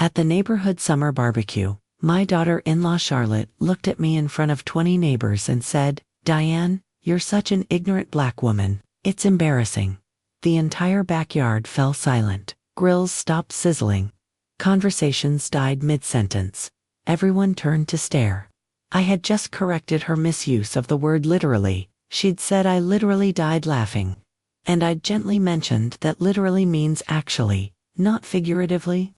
At the neighborhood summer barbecue, my daughter-in-law Charlotte looked at me in front of 20 neighbors and said, "Diane, you're such an ignorant black woman. It's embarrassing." The entire backyard fell silent. Grills stopped sizzling. Conversations died mid-sentence. Everyone turned to stare. I had just corrected her misuse of the word literally. She'd said I literally died laughing. And I'd gently mentioned that literally means actually, not figuratively.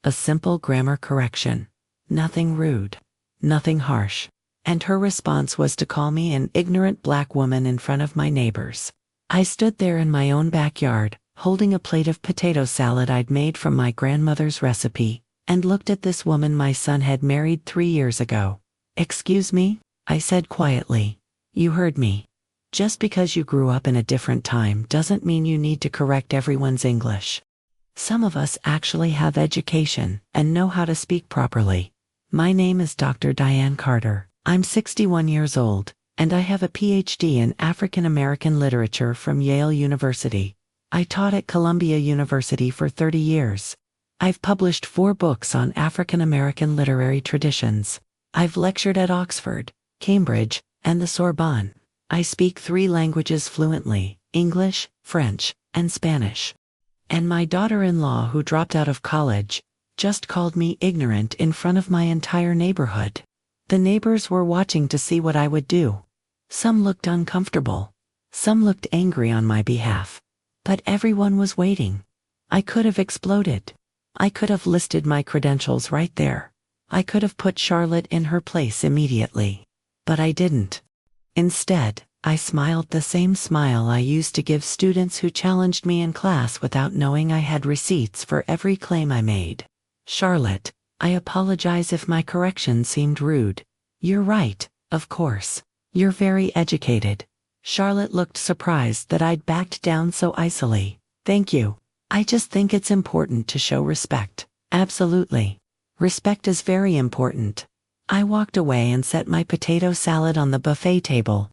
A simple grammar correction. Nothing rude. Nothing harsh. And her response was to call me an ignorant black woman in front of my neighbors. I stood there in my own backyard, holding a plate of potato salad I'd made from my grandmother's recipe, and looked at this woman my son had married 3 years ago. "Excuse me?" I said quietly. "You heard me. Just because you grew up in a different time doesn't mean you need to correct everyone's English. Some of us actually have education and know how to speak properly. My name is Dr. Diane Carter. I'm 61 years old, and I have a PhD in African American literature from Yale University. I taught at Columbia University for 30 years. I've published 4 books on African American literary traditions. I've lectured at Oxford, Cambridge, and the Sorbonne. I speak 3 languages fluently: English, French, and Spanish." And my daughter-in-law, who dropped out of college, just called me ignorant in front of my entire neighborhood. The neighbors were watching to see what I would do. Some looked uncomfortable. Some looked angry on my behalf. But everyone was waiting. I could have exploded. I could have listed my credentials right there. I could have put Charlotte in her place immediately. But I didn't. Instead, I smiled the same smile I used to give students who challenged me in class without knowing I had receipts for every claim I made. "Charlotte, I apologize if my correction seemed rude. You're right, of course. You're very educated." Charlotte looked surprised that I'd backed down so easily. "Thank you. I just think it's important to show respect." "Absolutely. Respect is very important." I walked away and set my potato salad on the buffet table.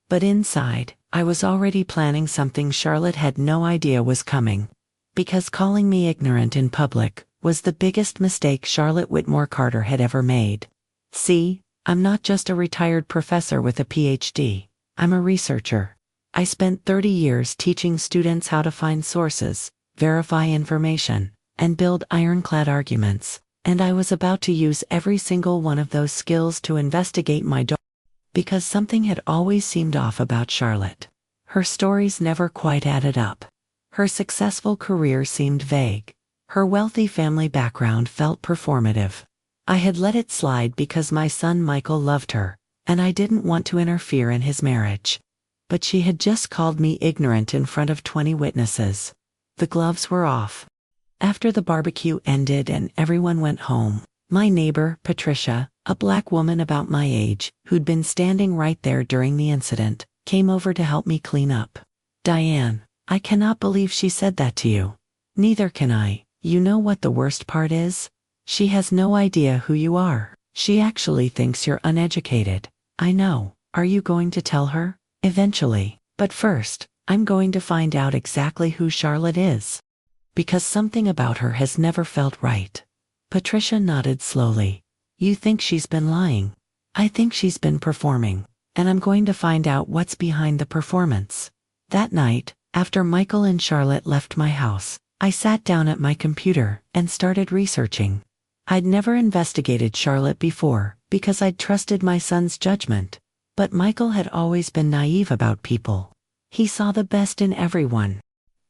But inside, I was already planning something Charlotte had no idea was coming. Because calling me ignorant in public was the biggest mistake Charlotte Whitmore Carter had ever made. See, I'm not just a retired professor with a PhD. I'm a researcher. I spent 30 years teaching students how to find sources, verify information, and build ironclad arguments. And I was about to use every single one of those skills to investigate my daughter. Because something had always seemed off about Charlotte. Her stories never quite added up. Her successful career seemed vague. Her wealthy family background felt performative. I had let it slide because my son Michael loved her, and I didn't want to interfere in his marriage. But she had just called me ignorant in front of 20 witnesses. The gloves were off. After the barbecue ended and everyone went home, my neighbor, Patricia, a black woman about my age, who'd been standing right there during the incident, came over to help me clean up. "Diane, I cannot believe she said that to you." "Neither can I. You know what the worst part is? She has no idea who you are. She actually thinks you're uneducated." "I know. Are you going to tell her?" "Eventually. But first, I'm going to find out exactly who Charlotte is. Because something about her has never felt right." Patricia nodded slowly. "You think she's been lying. I think she's been performing, and I'm going to find out what's behind the performance." That night, after Michael and Charlotte left my house, I sat down at my computer and started researching. I'd never investigated Charlotte before because I'd trusted my son's judgment. But Michael had always been naive about people. He saw the best in everyone.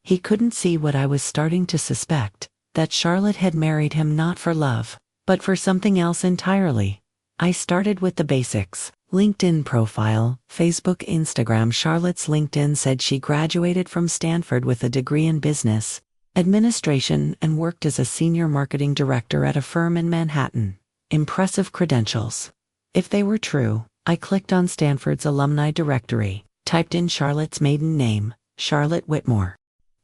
He couldn't see what I was starting to suspect, that Charlotte had married him not for love, but for something else entirely. I started with the basics. LinkedIn profile, Facebook, Instagram. Charlotte's LinkedIn said she graduated from Stanford with a degree in business administration and worked as a senior marketing director at a firm in Manhattan. Impressive credentials. If they were true, I clicked on Stanford's alumni directory, typed in Charlotte's maiden name, Charlotte Whitmore.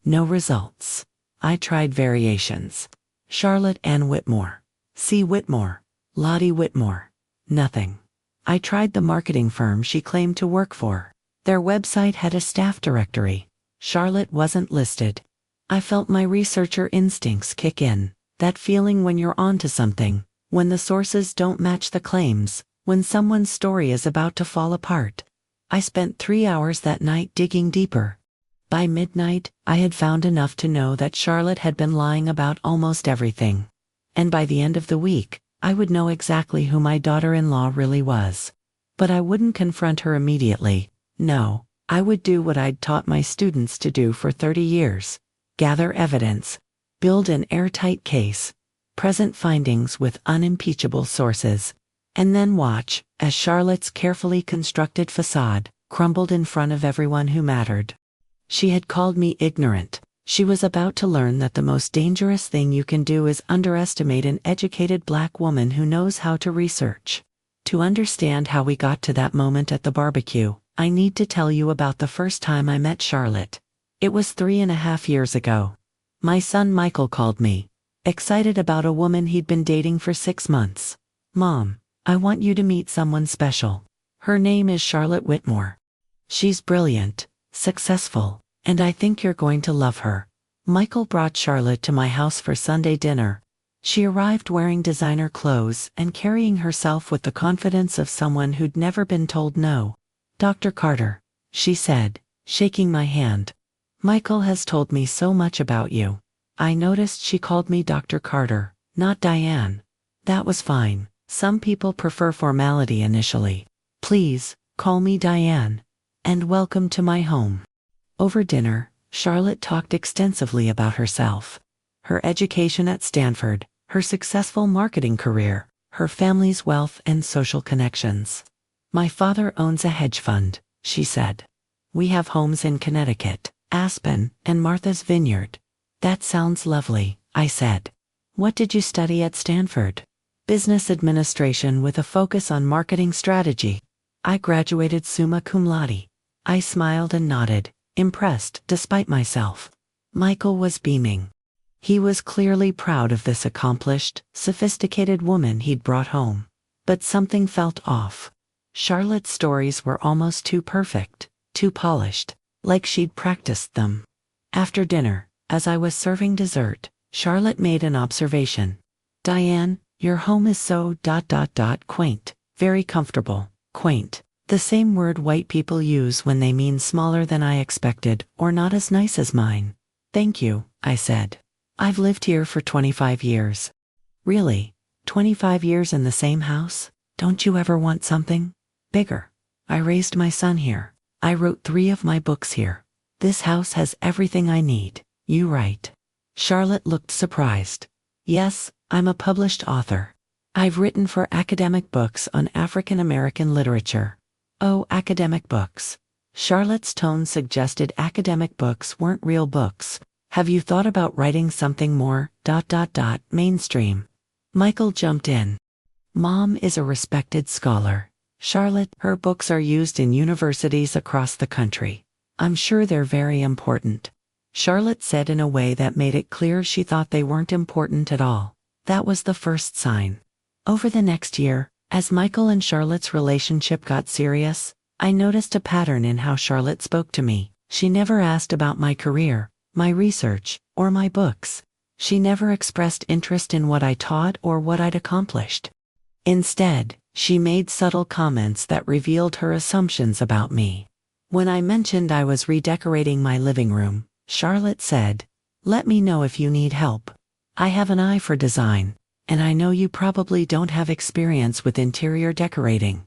No results. I tried variations. Charlotte Ann Whitmore, C. Whitmore, Lottie Whitmore. Nothing. I tried the marketing firm she claimed to work for. Their website had a staff directory. Charlotte wasn't listed. I felt my researcher instincts kick in. That feeling when you're onto something, when the sources don't match the claims, when someone's story is about to fall apart. I spent 3 hours that night digging deeper. By midnight, I had found enough to know that Charlotte had been lying about almost everything. And by the end of the week, I would know exactly who my daughter-in-law really was. But I wouldn't confront her immediately. No, I would do what I'd taught my students to do for 30 years. Gather evidence. Build an airtight case. Present findings with unimpeachable sources. And then watch, as Charlotte's carefully constructed facade crumbled in front of everyone who mattered. She had called me ignorant. She was about to learn that the most dangerous thing you can do is underestimate an educated black woman who knows how to research. To understand how we got to that moment at the barbecue, I need to tell you about the first time I met Charlotte. It was 3.5 years ago. My son Michael called me, excited about a woman he'd been dating for 6 months. "Mom, I want you to meet someone special. Her name is Charlotte Whitmore. She's brilliant, successful, and I think you're going to love her." Michael brought Charlotte to my house for Sunday dinner. She arrived wearing designer clothes and carrying herself with the confidence of someone who'd never been told no. "Dr. Carter," she said, shaking my hand. "Michael has told me so much about you." I noticed she called me Dr. Carter, not Diane. That was fine. Some people prefer formality initially. "Please, call me Diane. And welcome to my home." Over dinner, Charlotte talked extensively about herself. Her education at Stanford, her successful marketing career, her family's wealth and social connections. "My father owns a hedge fund," she said. "We have homes in Connecticut, Aspen, and Martha's Vineyard." "That sounds lovely," I said. "What did you study at Stanford?" "Business administration with a focus on marketing strategy." "I graduated summa cum laude." I smiled and nodded, impressed despite myself. Michael was beaming. He was clearly proud of this accomplished, sophisticated woman he'd brought home. But something felt off. Charlotte's stories were almost too perfect, too polished, like she'd practiced them. After dinner, as I was serving dessert, Charlotte made an observation. "Diane, your home is so ... quaint, very comfortable." Quaint. The same word white people use when they mean smaller than I expected or not as nice as mine. "Thank you," I said. "I've lived here for 25 years." "Really? 25 years in the same house? Don't you ever want something bigger?" "I raised my son here. I wrote 3 of my books here. This house has everything I need." "You write?" Charlotte looked surprised. "Yes, I'm a published author. I've written for academic books on African American literature." "Oh, academic books." Charlotte's tone suggested academic books weren't real books. "Have you thought about writing something more ... mainstream?" Michael jumped in. "Mom is a respected scholar. Charlotte, her books are used in universities across the country. I'm sure they're very important." Charlotte said in a way that made it clear she thought they weren't important at all. That was the first sign. Over the next year, as Michael and Charlotte's relationship got serious, I noticed a pattern in how Charlotte spoke to me. She never asked about my career, my research, or my books. She never expressed interest in what I taught or what I'd accomplished. Instead, she made subtle comments that revealed her assumptions about me. When I mentioned I was redecorating my living room, Charlotte said, "Let me know if you need help. I have an eye for design, and I know you probably don't have experience with interior decorating."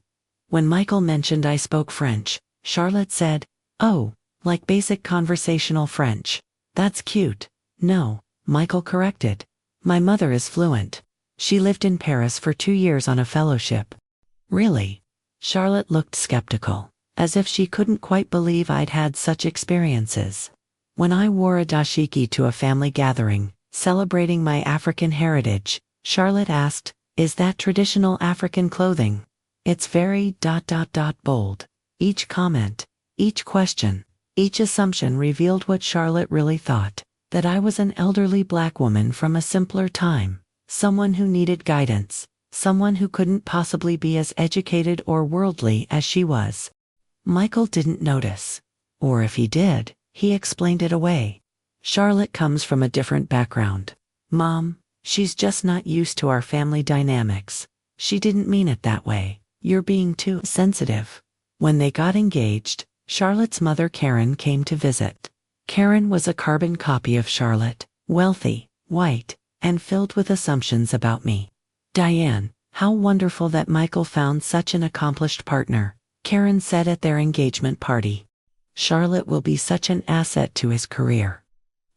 When Michael mentioned I spoke French, Charlotte said, "Oh, like basic conversational French. That's cute." "No," Michael corrected. "My mother is fluent. She lived in Paris for 2 years on a fellowship." "Really?" Charlotte looked skeptical, as if she couldn't quite believe I'd had such experiences. When I wore a dashiki to a family gathering, celebrating my African heritage, Charlotte asked, "Is that traditional African clothing?" It's very ... bold. Each comment, each question, each assumption revealed what Charlotte really thought, that I was an elderly black woman from a simpler time, someone who needed guidance, someone who couldn't possibly be as educated or worldly as she was. Michael didn't notice. Or if he did, he explained it away. "Charlotte comes from a different background. Mom, She's just not used to our family dynamics. She didn't mean it that way. You're being too sensitive. When they got engaged, Charlotte's mother Karen came to visit. Karen was a carbon copy of Charlotte, wealthy, white, and filled with assumptions about me. Diane, how wonderful that Michael found such an accomplished partner, Karen said at their engagement party. Charlotte will be such an asset to his career.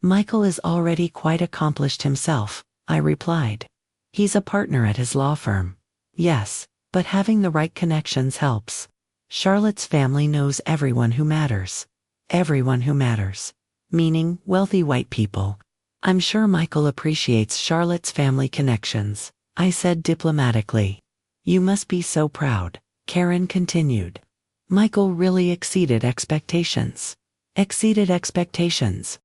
Michael is already quite accomplished himself, I replied. He's a partner at his law firm. Yes, but having the right connections helps. Charlotte's family knows everyone who matters. Everyone who matters. Meaning wealthy white people. I'm sure Michael appreciates Charlotte's family connections, I said diplomatically. You must be so proud, Karen continued. Michael really exceeded expectations. Exceeded expectations.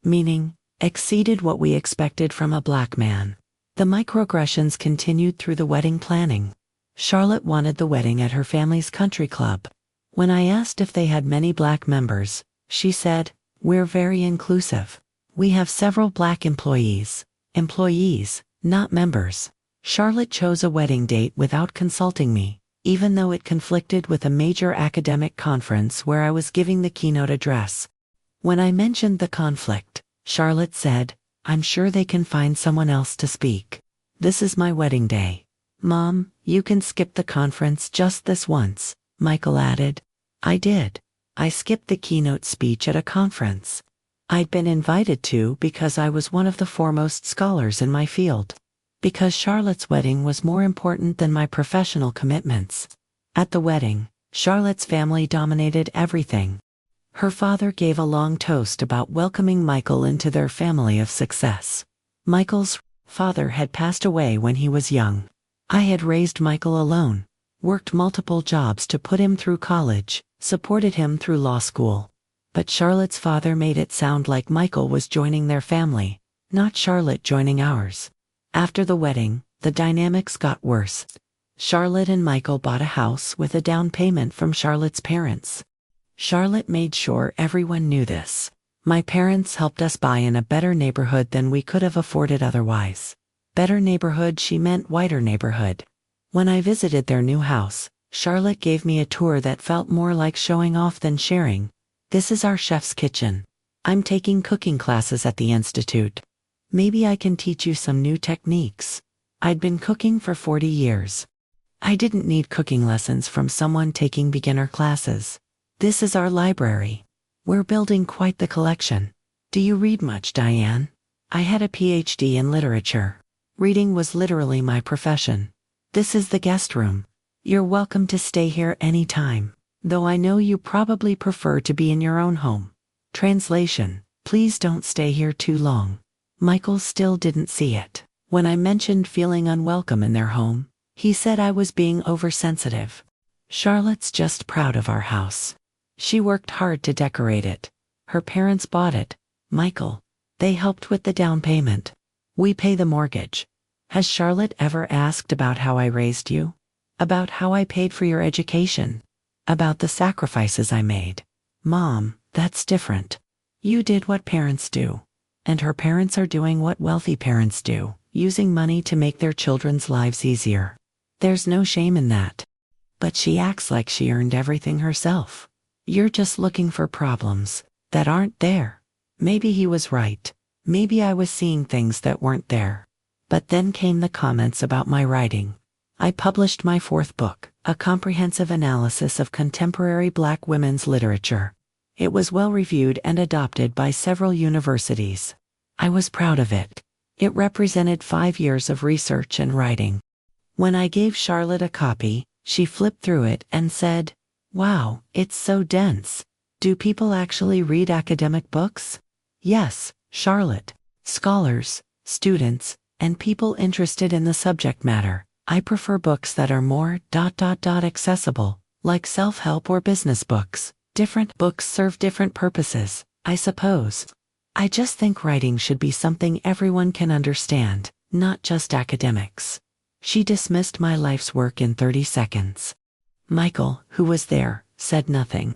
Meaning, exceeded what we expected from a black man. The microaggressions continued through the wedding planning. Charlotte wanted the wedding at her family's country club. When I asked if they had many black members, she said, "We're very inclusive. We have several black employees. Employees, not members." Charlotte chose a wedding date without consulting me, even though it conflicted with a major academic conference where I was giving the keynote address. When I mentioned the conflict, Charlotte said, "I'm sure they can find someone else to speak. This is my wedding day." "Mom, you can skip the conference just this once," Michael added. I did. I skipped the keynote speech at a conference I'd been invited to because I was one of the foremost scholars in my field. Because Charlotte's wedding was more important than my professional commitments. At the wedding, Charlotte's family dominated everything. Her father gave a long toast about welcoming Michael into their family of success. Michael's father had passed away when he was young. I had raised Michael alone, worked multiple jobs to put him through college, supported him through law school. But Charlotte's father made it sound like Michael was joining their family, not Charlotte joining ours. After the wedding, the dynamics got worse. Charlotte and Michael bought a house with a down payment from Charlotte's parents. Charlotte made sure everyone knew this. My parents helped us buy in a better neighborhood than we could have afforded otherwise. Better neighborhood, she meant whiter neighborhood. When I visited their new house, Charlotte gave me a tour that felt more like showing off than sharing. "This is our chef's kitchen. I'm taking cooking classes at the Institute. Maybe I can teach you some new techniques." I'd been cooking for 40 years. I didn't need cooking lessons from someone taking beginner classes. "This is our library. We're building quite the collection. Do you read much, Diane?" I had a PhD in literature. Reading was literally my profession. "This is the guest room. You're welcome to stay here any time, though I know you probably prefer to be in your own home." Translation: please don't stay here too long. Michael still didn't see it. When I mentioned feeling unwelcome in their home, he said I was being oversensitive. Charlotte's just proud of our house. She worked hard to decorate it. Her parents bought it. Michael, they helped with the down payment. We pay the mortgage. Has Charlotte ever asked about how I raised you? About how I paid for your education? About the sacrifices I made? Mom, that's different. You did what parents do. And her parents are doing what wealthy parents do, using money to make their children's lives easier. There's no shame in that. But she acts like she earned everything herself. You're just looking for problems that aren't there. Maybe he was right. Maybe I was seeing things that weren't there. But then came the comments about my writing. I published my 4th book, a comprehensive analysis of contemporary Black women's literature. It was well reviewed and adopted by several universities. I was proud of it. It represented 5 years of research and writing. When I gave Charlotte a copy, she flipped through it and said, "Wow, it's so dense. Do people actually read academic books?" Yes, Charlotte. Scholars, students, and people interested in the subject matter. I prefer books that are more accessible, like self-help or business books. Different books serve different purposes, I suppose. I just think writing should be something everyone can understand, not just academics. She dismissed my life's work in 30 seconds. Michael, who was there, said nothing.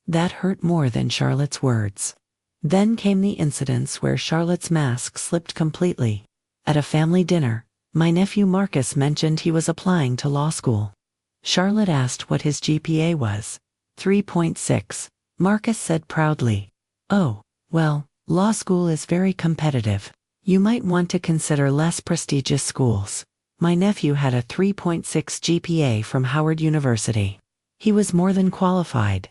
That hurt more than Charlotte's words. Then came the incidents where Charlotte's mask slipped completely. At a family dinner, my nephew Marcus mentioned he was applying to law school. Charlotte asked what his GPA was. 3.6. Marcus said proudly. Oh, well, law school is very competitive. You might want to consider less prestigious schools. My nephew had a 3.6 GPA from Howard University. He was more than qualified.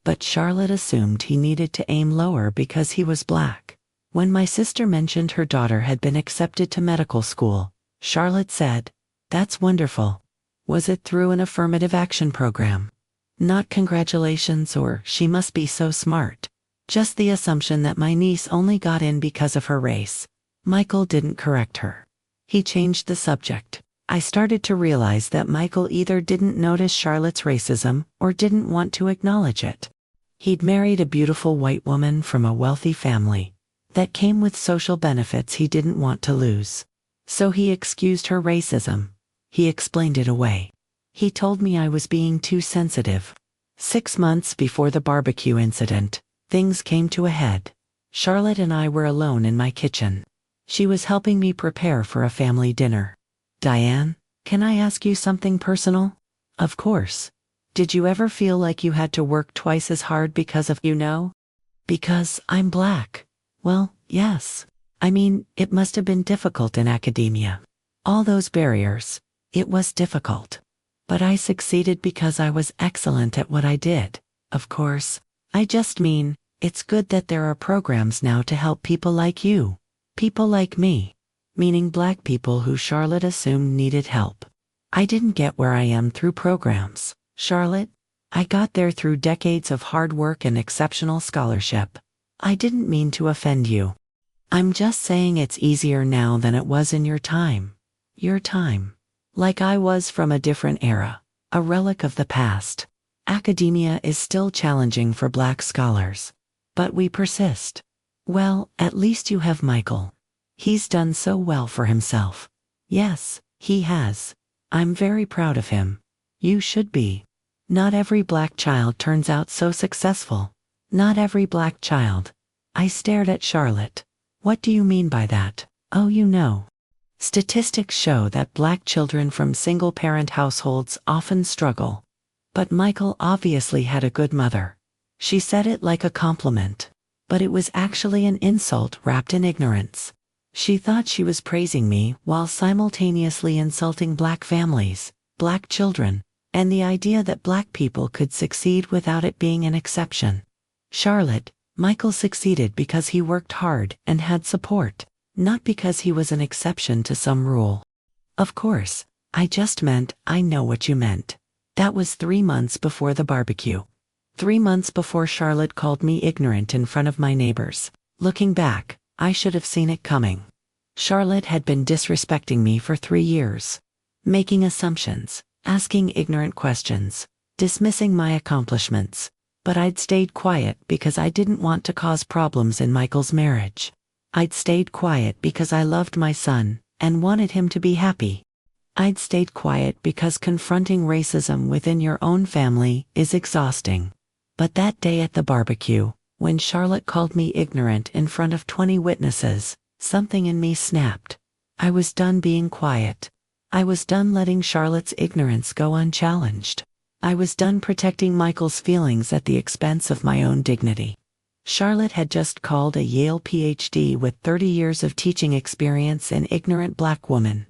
But Charlotte assumed he needed to aim lower because he was black. When my sister mentioned her daughter had been accepted to medical school, Charlotte said, "That's wonderful. Was it through an affirmative action program?" Not congratulations or she must be so smart. Just the assumption that my niece only got in because of her race. Michael didn't correct her. He changed the subject. I started to realize that Michael either didn't notice Charlotte's racism or didn't want to acknowledge it. He'd married a beautiful white woman from a wealthy family. That came with social benefits he didn't want to lose. So he excused her racism. He explained it away. He told me I was being too sensitive. 6 months before the barbecue incident, things came to a head. Charlotte and I were alone in my kitchen. She was helping me prepare for a family dinner. "Diane, can I ask you something personal?" "Of course. Did you ever feel like you had to work twice as hard because of, because I'm black?" "Well, yes. I mean, it must have been difficult in academia. All those barriers. It was difficult. But I succeeded because I was excellent at what I did. Of course, I just mean, it's good that there are programs now to help people like you. People like me." Meaning black people who Charlotte assumed needed help. "I didn't get where I am through programs, Charlotte. I got there through decades of hard work and exceptional scholarship. I didn't mean to offend you. I'm just saying it's easier now than it was in your time. Your time. Like I was from a different era, a relic of the past. Academia is still challenging for black scholars. But we persist. Well, at least you have Michael. He's done so well for himself." "Yes, he has. I'm very proud of him. You should be. Not every black child turns out so successful. Not every black child." I stared at Charlotte. "What do you mean by that?" "Oh, statistics show that black children from single-parent households often struggle. But Michael obviously had a good mother." She said it like a compliment. But it was actually an insult wrapped in ignorance. She thought she was praising me while simultaneously insulting black families, black children, and the idea that black people could succeed without it being an exception. "Charlotte, Michael succeeded because he worked hard and had support, not because he was an exception to some rule." "Of course, I just meant I know what you meant." That was 3 months before the barbecue. 3 months before Charlotte called me ignorant in front of my neighbors. Looking back, I should have seen it coming. Charlotte had been disrespecting me for 3 years. Making assumptions, asking ignorant questions, dismissing my accomplishments. But I'd stayed quiet because I didn't want to cause problems in Michael's marriage. I'd stayed quiet because I loved my son and wanted him to be happy. I'd stayed quiet because confronting racism within your own family is exhausting. But that day at the barbecue, when Charlotte called me ignorant in front of 20 witnesses, something in me snapped. I was done being quiet. I was done letting Charlotte's ignorance go unchallenged. I was done protecting Michael's feelings at the expense of my own dignity. Charlotte had just called a Yale PhD with 30 years of teaching experience an ignorant black woman.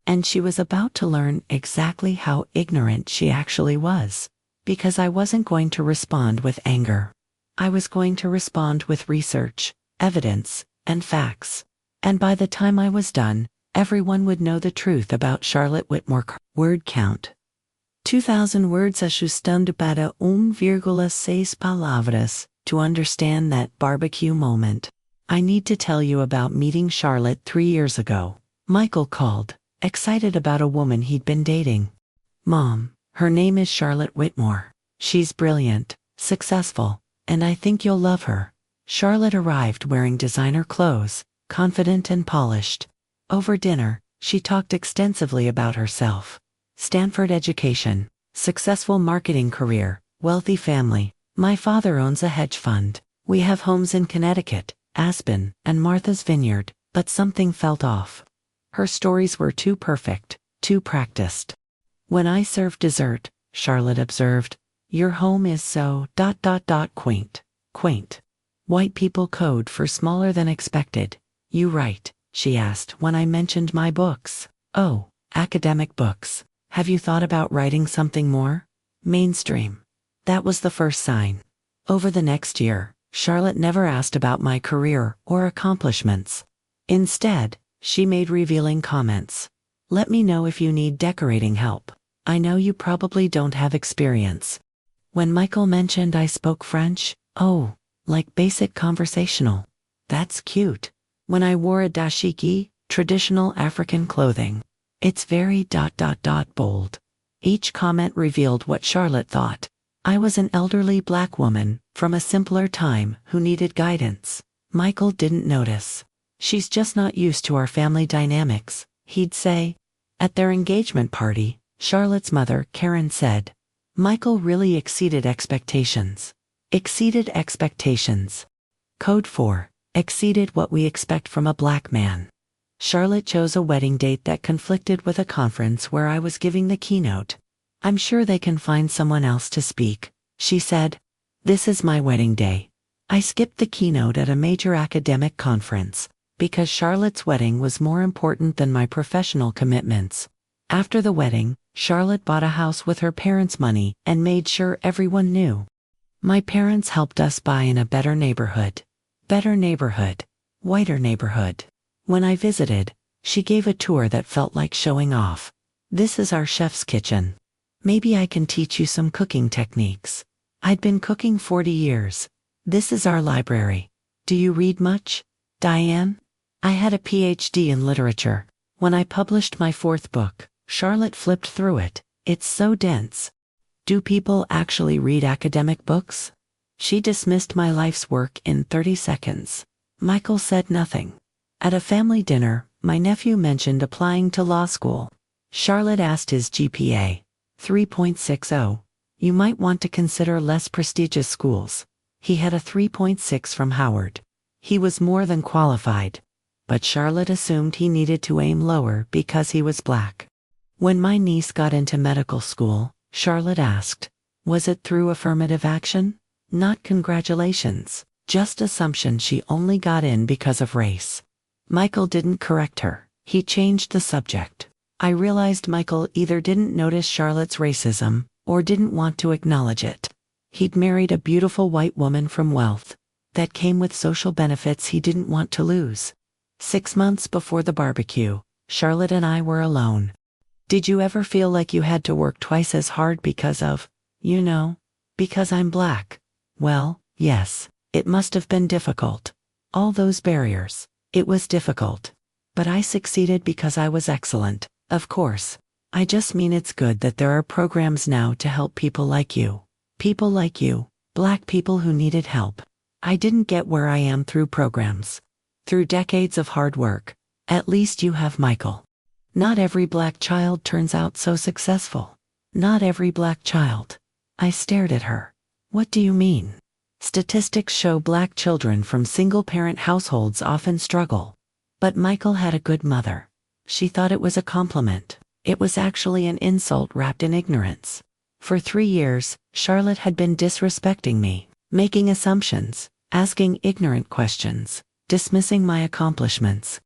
And she was about to learn exactly how ignorant she actually was. Because I wasn't going to respond with anger. I was going to respond with research, evidence, and facts. And by the time I was done, everyone would know the truth about Charlotte Whitmore. Word count. 2,000 words ajustando para 1,6 palavras. To understand that barbecue moment, I need to tell you about meeting Charlotte 3 years ago. Michael called, excited about a woman he'd been dating. "Mom, her name is Charlotte Whitmore. She's brilliant, successful, and I think you'll love her." Charlotte arrived wearing designer clothes, confident and polished. Over dinner, she talked extensively about herself. Stanford education, successful marketing career, wealthy family. "My father owns a hedge fund. We have homes in Connecticut, Aspen, and Martha's Vineyard, but something felt off. Her stories were too perfect, too practiced. When I served dessert, Charlotte observed, "Your home is so quaint. Quaint. White people code for smaller than expected. You write?" she asked when I mentioned my books. "Oh, academic books. Have you thought about writing something more mainstream?" That was the first sign. Over the next year, Charlotte never asked about my career or accomplishments. Instead, she made revealing comments. "Let me know if you need decorating help. I know you probably don't have experience." When Michael mentioned I spoke French, "Oh, like basic conversational. That's cute." When I wore a dashiki, traditional African clothing. "It's very bold." Each comment revealed what Charlotte thought. I was an elderly black woman from a simpler time who needed guidance. Michael didn't notice. "She's just not used to our family dynamics," he'd say. At their engagement party, Charlotte's mother, Karen, said, "Michael really exceeded expectations." Exceeded expectations. Code 4. Exceeded what we expect from a black man. Charlotte chose a wedding date that conflicted with a conference where I was giving the keynote. "I'm sure they can find someone else to speak," she said. "This is my wedding day." I skipped the keynote at a major academic conference because Charlotte's wedding was more important than my professional commitments. After the wedding, Charlotte bought a house with her parents' money and made sure everyone knew. My parents helped us buy in a better neighborhood. Better neighborhood. Whiter neighborhood. When I visited, she gave a tour that felt like showing off. "This is our chef's kitchen. Maybe I can teach you some cooking techniques. I'd been cooking 40 years. This is our library. Do you read much, Diane?" I had a PhD in literature. When I published my 4th book, Charlotte flipped through it. "It's so dense. Do people actually read academic books?" She dismissed my life's work in 30 seconds. Michael said nothing. At a family dinner, my nephew mentioned applying to law school. Charlotte asked his GPA. 3.60. "You might want to consider less prestigious schools." He had a 3.6 from Howard. He was more than qualified. But Charlotte assumed he needed to aim lower because he was black. When my niece got into medical school, Charlotte asked, "Was it through affirmative action?" Not congratulations, just assumption she only got in because of race. Michael didn't correct her. He changed the subject. I realized Michael either didn't notice Charlotte's racism or didn't want to acknowledge it. He'd married a beautiful white woman from wealth that came with social benefits he didn't want to lose. 6 months before the barbecue, Charlotte and I were alone. "Did you ever feel like you had to work twice as hard because of, because I'm black?" Well, yes, it must have been difficult. All those barriers. It was difficult. But I succeeded because I was excellent, of course. I just mean it's good that there are programs now to help people like you. People like you, black people who needed help. I didn't get where I am through programs. Through decades of hard work. At least you have Michael. Not every black child turns out so successful. Not every black child. I stared at her. "What do you mean?" "Statistics show black children from single-parent households often struggle. But Michael had a good mother. She thought it was a compliment. It was actually an insult wrapped in ignorance. For 3 years, Charlotte had been disrespecting me, making assumptions, asking ignorant questions, dismissing my accomplishments.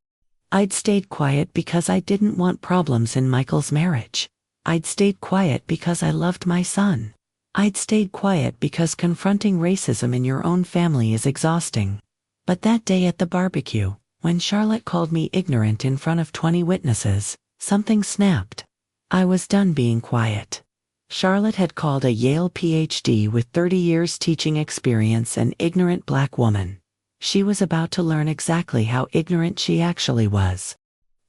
I'd stayed quiet because I didn't want problems in Michael's marriage. I'd stayed quiet because I loved my son. I'd stayed quiet because confronting racism in your own family is exhausting. But that day at the barbecue, when Charlotte called me ignorant in front of 20 witnesses, something snapped. I was done being quiet. Charlotte had called a Yale PhD with 30 years teaching experience an ignorant black woman. She was about to learn exactly how ignorant she actually was.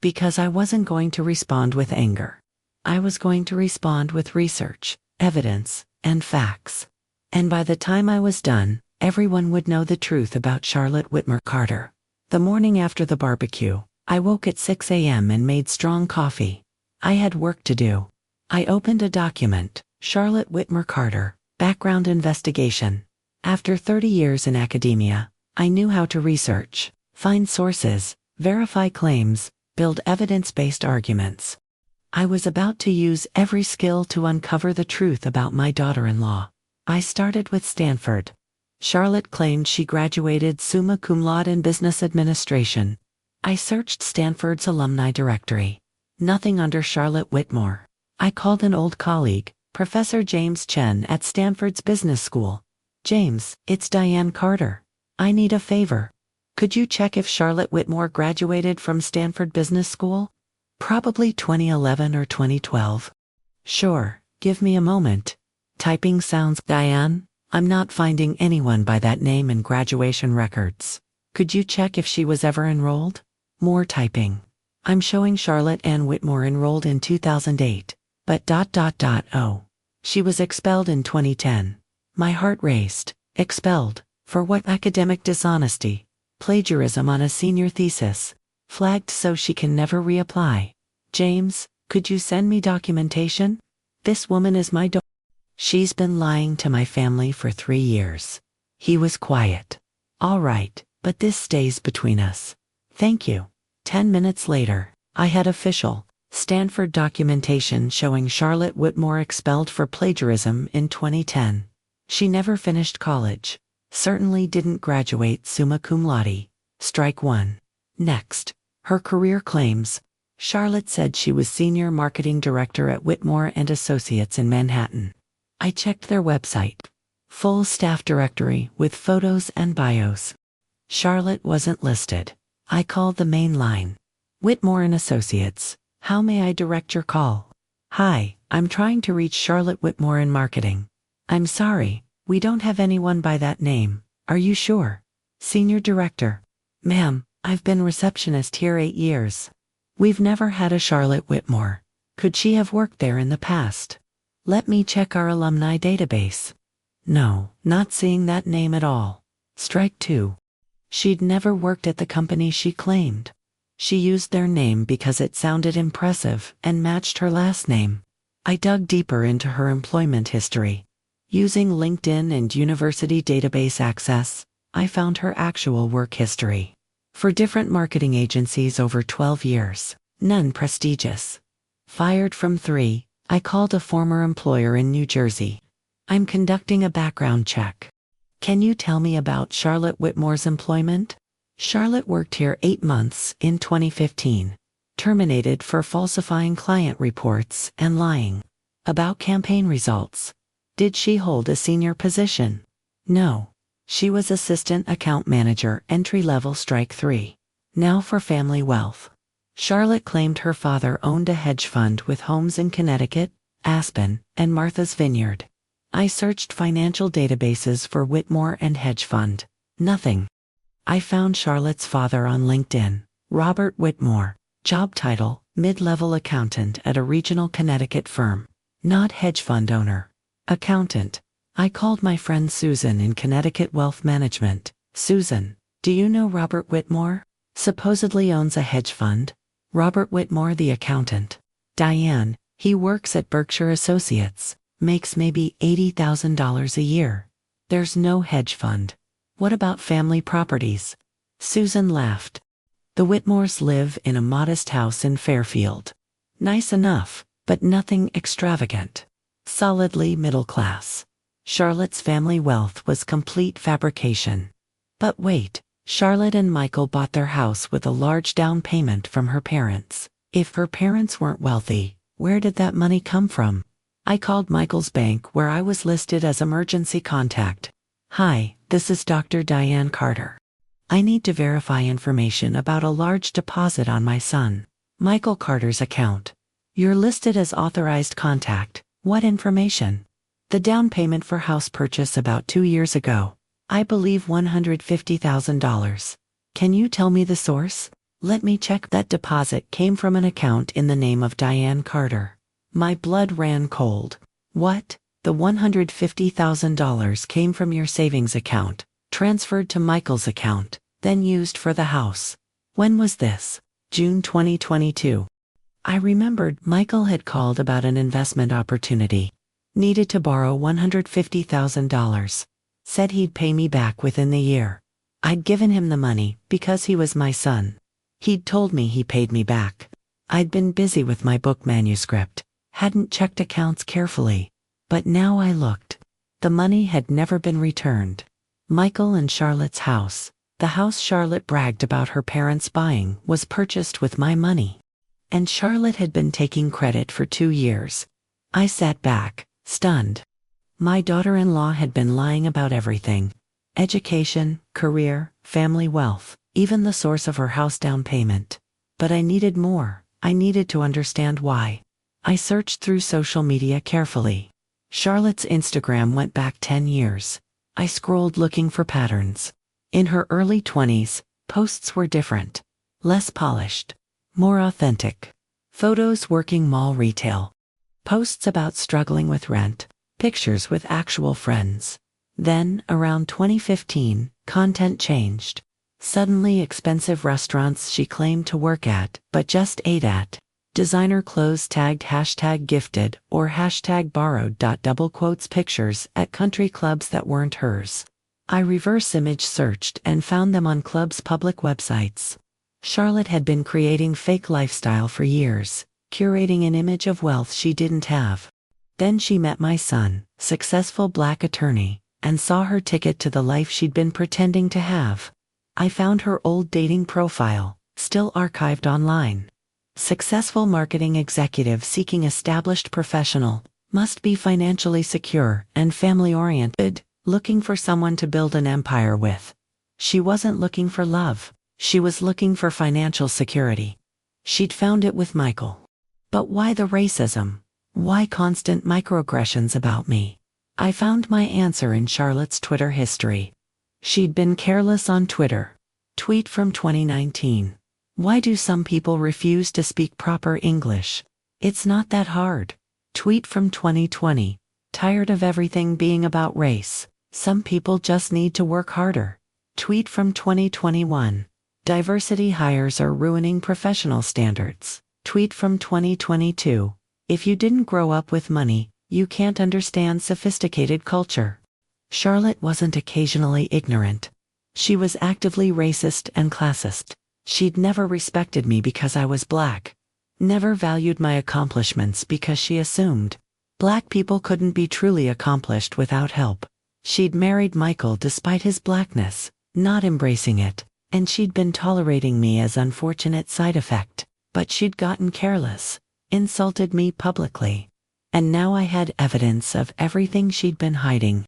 Because I wasn't going to respond with anger. I was going to respond with research, evidence, and facts. And by the time I was done, everyone would know the truth about Charlotte Whitmer Carter. The morning after the barbecue, I woke at 6 a.m. and made strong coffee. I had work to do. I opened a document, Charlotte Whitmer Carter, Background Investigation. After 30 years in academia, I knew how to research, find sources, verify claims, build evidence-based arguments. I was about to use every skill to uncover the truth about my daughter-in-law. I started with Stanford. Charlotte claimed she graduated summa cum laude in business administration. I searched Stanford's alumni directory. Nothing under Charlotte Whitmore. I called an old colleague, Professor James Chen at Stanford's Business School. James, it's Diane Carter. I need a favor. Could you check if Charlotte Whitmore graduated from Stanford Business School? Probably 2011 or 2012. Sure, give me a moment. Typing sounds. Diane, I'm not finding anyone by that name in graduation records. Could you check if she was ever enrolled? More typing. I'm showing Charlotte Ann Whitmore enrolled in 2008, but ... Oh. She was expelled in 2010. My heart raced. Expelled? For what? Academic dishonesty. Plagiarism on a senior thesis. Flagged so she can never reapply. James, could you send me documentation? This woman is my daughter. She's been lying to my family for 3 years. He was quiet. All right, but this stays between us. Thank you. 10 minutes later, I had official Stanford documentation showing Charlotte Whitmore expelled for plagiarism in 2010. She never finished college. Certainly didn't graduate summa cum laude. Strike one. Next, her career claims. Charlotte said she was senior marketing director at Whitmore and Associates in Manhattan. I checked their website. Full staff directory with photos and bios. Charlotte wasn't listed. I called the main line. Whitmore and Associates. How may I direct your call? Hi, I'm trying to reach Charlotte Whitmore in marketing. I'm sorry, we don't have anyone by that name. Are you sure? Senior Director. Ma'am, I've been receptionist here 8 years. We've never had a Charlotte Whitmore. Could she have worked there in the past? Let me check our alumni database. No, not seeing that name at all. Strike two. She'd never worked at the company she claimed. She used their name because it sounded impressive and matched her last name. I dug deeper into her employment history. Using LinkedIn and university database access, I found her actual work history. For different marketing agencies over 12 years, none prestigious. Fired from 3, I called a former employer in New Jersey. I'm conducting a background check. Can you tell me about Charlotte Whitmore's employment? Charlotte worked here 8 months in 2015. Terminated for falsifying client reports and lying about campaign results. Did she hold a senior position? No. She was assistant account manager, entry-level. Strike 3. Now for family wealth. Charlotte claimed her father owned a hedge fund with homes in Connecticut, Aspen, and Martha's Vineyard. I searched financial databases for Whitmore and hedge fund. Nothing. I found Charlotte's father on LinkedIn. Robert Whitmore. Job title, mid-level accountant at a regional Connecticut firm. Not hedge fund owner. Accountant. I called my friend Susan in Connecticut Wealth Management. Susan, do you know Robert Whitmore? Supposedly owns a hedge fund. Robert Whitmore, the accountant. Diane, he works at Berkshire Associates. Makes maybe $80,000 a year. There's no hedge fund. What about family properties? Susan laughed. The Whitmores live in a modest house in Fairfield. Nice enough, but nothing extravagant. Solidly middle class. Charlotte's family wealth was complete fabrication. But wait, Charlotte and Michael bought their house with a large down payment from her parents. If her parents weren't wealthy, where did that money come from? I called Michael's bank where I was listed as emergency contact. Hi, this is Dr. Diane Carter. I need to verify information about a large deposit on my son, Michael Carter's account. You're listed as authorized contact. What information? The down payment for house purchase about 2 years ago. I believe $150,000. Can you tell me the source? Let me check. That deposit came from an account in the name of Diane Carter. My blood ran cold. What? The $150,000 came from your savings account, transferred to Michael's account, then used for the house. When was this? June 2022. I remembered Michael had called about an investment opportunity. Needed to borrow $150,000. Said he'd pay me back within the year. I'd given him the money because he was my son. He'd told me he paid me back. I'd been busy with my book manuscript, hadn't checked accounts carefully, but now I looked. The money had never been returned. Michael and Charlotte's house, the house Charlotte bragged about her parents buying, was purchased with my money. And Charlotte had been taking credit for 2 years. I sat back, stunned. My daughter-in-law had been lying about everything: education, career, family wealth, even the source of her house down payment. But I needed more. I needed to understand why. I searched through social media carefully. Charlotte's Instagram went back 10 years. I scrolled looking for patterns. In her early 20s, posts were different. Less polished. More authentic. Photos working mall retail. Posts about struggling with rent. Pictures with actual friends. Then, around 2015, content changed. Suddenly expensive restaurants she claimed to work at, but just ate at. Designer clothes tagged #gifted or #borrowed. Double quotes pictures at country clubs that weren't hers. I reverse image searched and found them on clubs' public websites. Charlotte had been creating fake lifestyle for years, curating an image of wealth she didn't have. Then she met my son, successful black attorney, and saw her ticket to the life she'd been pretending to have. I found her old dating profile, still archived online. Successful marketing executive seeking established professional, must be financially secure and family-oriented, looking for someone to build an empire with. She wasn't looking for love, she was looking for financial security. She'd found it with Michael. But why the racism? Why constant microaggressions about me? I found my answer in Charlotte's Twitter history. She'd been careless on Twitter. Tweet from 2019. Why do some people refuse to speak proper English? It's not that hard. Tweet from 2020. Tired of everything being about race. Some people just need to work harder. Tweet from 2021. Diversity hires are ruining professional standards. Tweet from 2022. If you didn't grow up with money, you can't understand sophisticated culture. Charlotte wasn't occasionally ignorant. She was actively racist and classist. She'd never respected me because I was black. Never valued my accomplishments because she assumed black people couldn't be truly accomplished without help. She'd married Michael despite his blackness, not embracing it, and she'd been tolerating me as unfortunate side effect. But she'd gotten careless, insulted me publicly. And now I had evidence of everything she'd been hiding.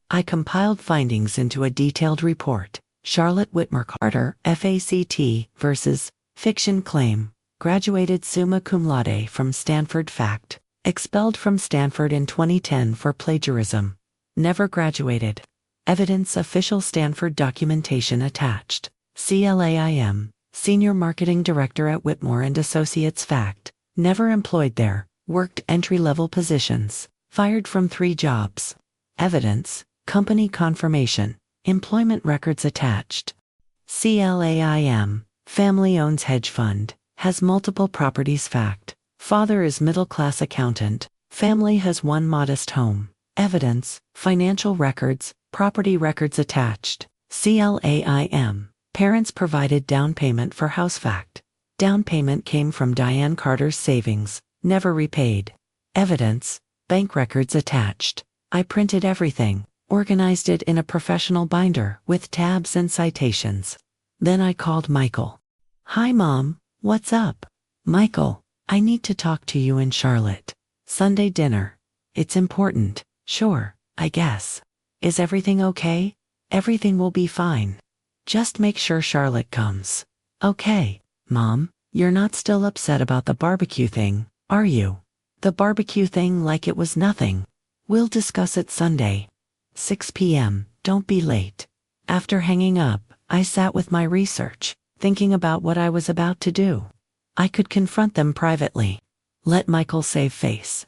I compiled findings into a detailed report. Charlotte Whitmer Carter, FACT, versus fiction claim. Graduated summa cum laude from Stanford. Fact. Expelled from Stanford in 2010 for plagiarism. Never graduated. Evidence official Stanford documentation attached. CLAIM, Senior Marketing Director at Whitmore and Associates. Fact. Never employed there. Worked entry-level positions. Fired from 3 jobs. Evidence. Company confirmation. Employment records attached. CLAIM. Family owns hedge fund. Has multiple properties. Fact. Father is middle-class accountant. Family has 1 modest home. Evidence. Financial records. Property records attached. CLAIM. Parents provided down payment for house. Fact. Down payment came from Diane Carter's savings. Never repaid. Evidence. Bank records attached. I printed everything. Organized it in a professional binder with tabs and citations. Then I called Michael. Hi Mom, what's up? Michael, I need to talk to you and Charlotte. Sunday dinner. It's important. Sure, I guess. Is everything okay? Everything will be fine. Just make sure Charlotte comes. Okay, Mom, you're not still upset about the barbecue thing, are you? The barbecue thing like it was nothing. We'll discuss it Sunday. 6 p.m., don't be late. After hanging up, I sat with my research, thinking about what I was about to do. I could confront them privately. Let Michael save face.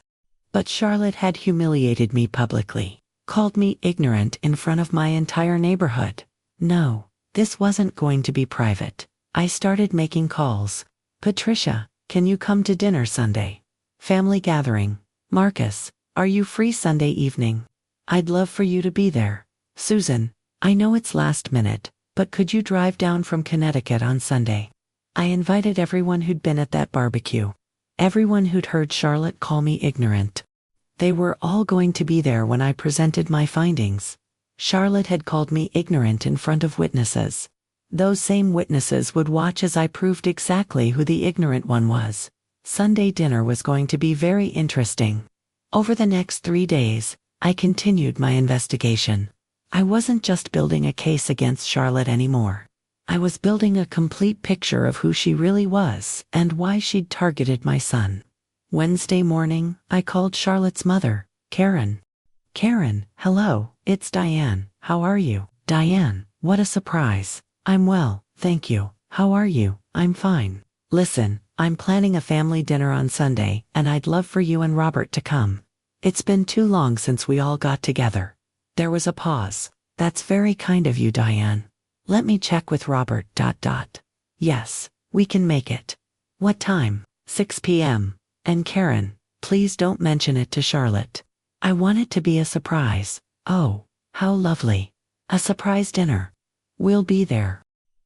But Charlotte had humiliated me publicly, called me ignorant in front of my entire neighborhood. No, this wasn't going to be private. I started making calls. Patricia, can you come to dinner Sunday? Family gathering. Marcus, are you free Sunday evening? I'd love for you to be there. Susan, I know it's last minute, but could you drive down from Connecticut on Sunday? I invited everyone who'd been at that barbecue. Everyone who'd heard Charlotte call me ignorant. They were all going to be there when I presented my findings. Charlotte had called me ignorant in front of witnesses. Those same witnesses would watch as I proved exactly who the ignorant one was. Sunday dinner was going to be very interesting. Over the next 3 days, I continued my investigation. I wasn't just building a case against Charlotte anymore. I was building a complete picture of who she really was and why she'd targeted my son. Wednesday morning, I called Charlotte's mother, Karen. Karen, hello, it's Diane. How are you? Diane, what a surprise. I'm well, thank you. How are you? I'm fine. Listen, I'm planning a family dinner on Sunday, and I'd love for you and Robert to come. It's been too long since we all got together. There was a pause. That's very kind of you, Diane. Let me check with Robert. Yes, we can make it. What time? 6 p.m. And Karen, please don't mention it to Charlotte. I want it to be a surprise. Oh, how lovely. A surprise dinner. We'll be there.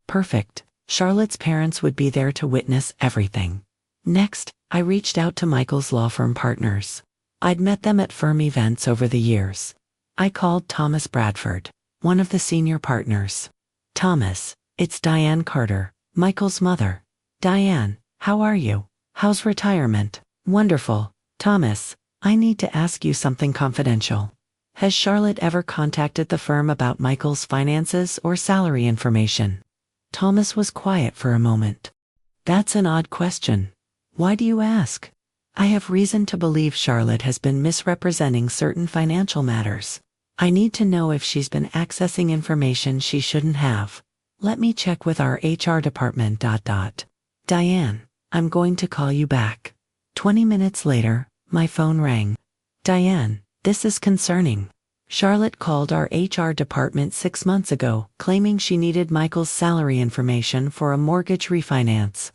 Perfect. Charlotte's parents would be there to witness everything. Next, I reached out to Michael's law firm partners. I'd met them at firm events over the years. I called Thomas Bradford, one of the senior partners. Thomas, it's Diane Carter, Michael's mother. Diane, how are you? How's retirement? Wonderful. Thomas, I need to ask you something confidential. Has Charlotte ever contacted the firm about Michael's finances or salary information? Thomas was quiet for a moment. That's an odd question. Why do you ask? I have reason to believe Charlotte has been misrepresenting certain financial matters. I need to know if she's been accessing information she shouldn't have. Let me check with our HR department. Diane, I'm going to call you back. 20 minutes later, my phone rang. Diane, this is concerning. Charlotte called our HR department 6 months ago, claiming she needed Michael's salary information for a mortgage refinance.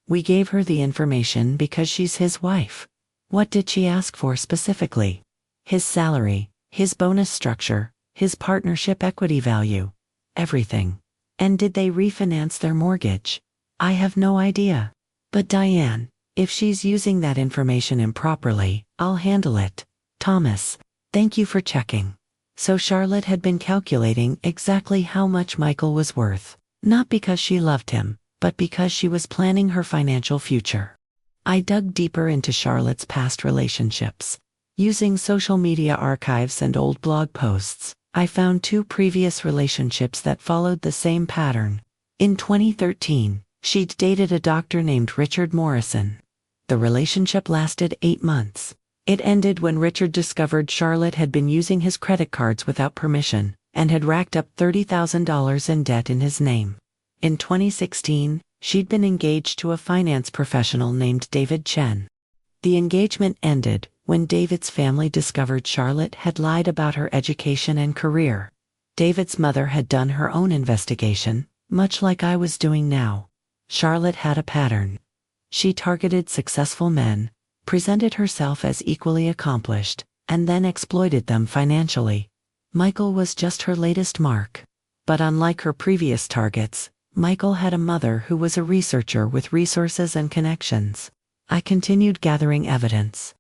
We gave her the information because she's his wife. What did she ask for specifically? His salary, his bonus structure, his partnership equity value. Everything. And did they refinance their mortgage? I have no idea. But Diane, if she's using that information improperly, I'll handle it. Thomas, thank you for checking. So Charlotte had been calculating exactly how much Michael was worth, not because she loved him, but because she was planning her financial future. I dug deeper into Charlotte's past relationships. Using social media archives and old blog posts, I found 2 previous relationships that followed the same pattern. In 2013, she'd dated a doctor named Richard Morrison. The relationship lasted 8 months. It ended when Richard discovered Charlotte had been using his credit cards without permission and had racked up $30,000 in debt in his name. In 2016, she'd been engaged to a finance professional named David Chen. The engagement ended when David's family discovered Charlotte had lied about her education and career. David's mother had done her own investigation, much like I was doing now. Charlotte had a pattern. She targeted successful men, presented herself as equally accomplished, and then exploited them financially. Michael was just her latest mark. But unlike her previous targets, Michael had a mother who was a researcher with resources and connections. I continued gathering evidence.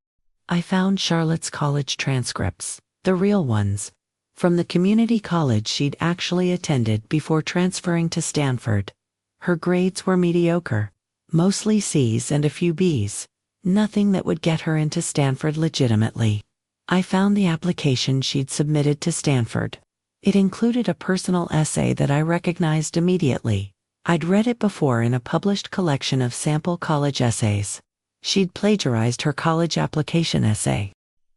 I found Charlotte's college transcripts, the real ones, from the community college she'd actually attended before transferring to Stanford. Her grades were mediocre, mostly C's and a few B's, nothing that would get her into Stanford legitimately. I found the application she'd submitted to Stanford. It included a personal essay that I recognized immediately. I'd read it before in a published collection of sample college essays. She'd plagiarized her college application essay.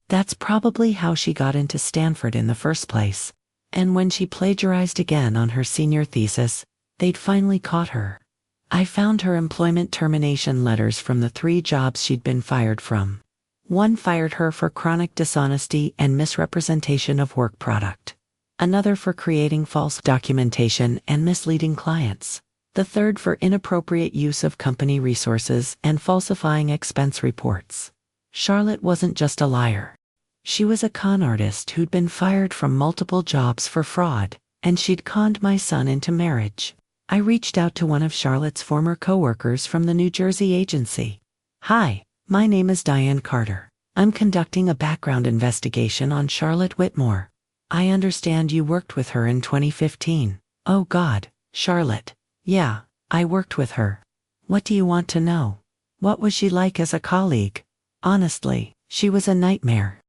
That's probably how she got into Stanford in the first place. And when she plagiarized again on her senior thesis, they'd finally caught her. I found her employment termination letters from the 3 jobs she'd been fired from. One fired her for chronic dishonesty and misrepresentation of work product. Another for creating false documentation and misleading clients. The third for inappropriate use of company resources and falsifying expense reports. Charlotte wasn't just a liar. She was a con artist who'd been fired from multiple jobs for fraud, and she'd conned my son into marriage. I reached out to one of Charlotte's former coworkers from the New Jersey agency. "Hi, my name is Diane Carter. I'm conducting a background investigation on Charlotte Whitmore. I understand you worked with her in 2015. Oh God, Charlotte. Yeah, I worked with her. What do you want to know? What was she like as a colleague? Honestly, she was a nightmare.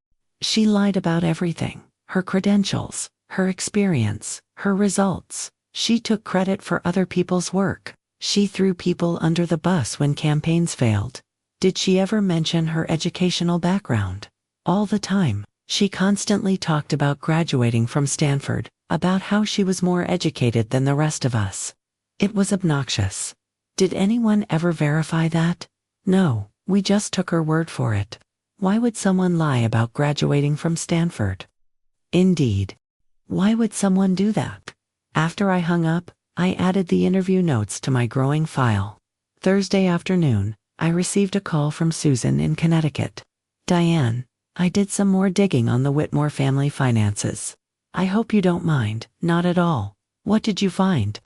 She lied about everything. Her credentials, her experience, her results. She took credit for other people's work. She threw people under the bus when campaigns failed. Did she ever mention her educational background? All the time. She constantly talked about graduating from Stanford, about how she was more educated than the rest of us. It was obnoxious. Did anyone ever verify that? No, we just took her word for it. Why would someone lie about graduating from Stanford? Indeed. Why would someone do that? After I hung up, I added the interview notes to my growing file. Thursday afternoon, I received a call from Susan in Connecticut. "Diane, I did some more digging on the Whitmore family finances. I hope you don't mind." "Not at all. What did you find?"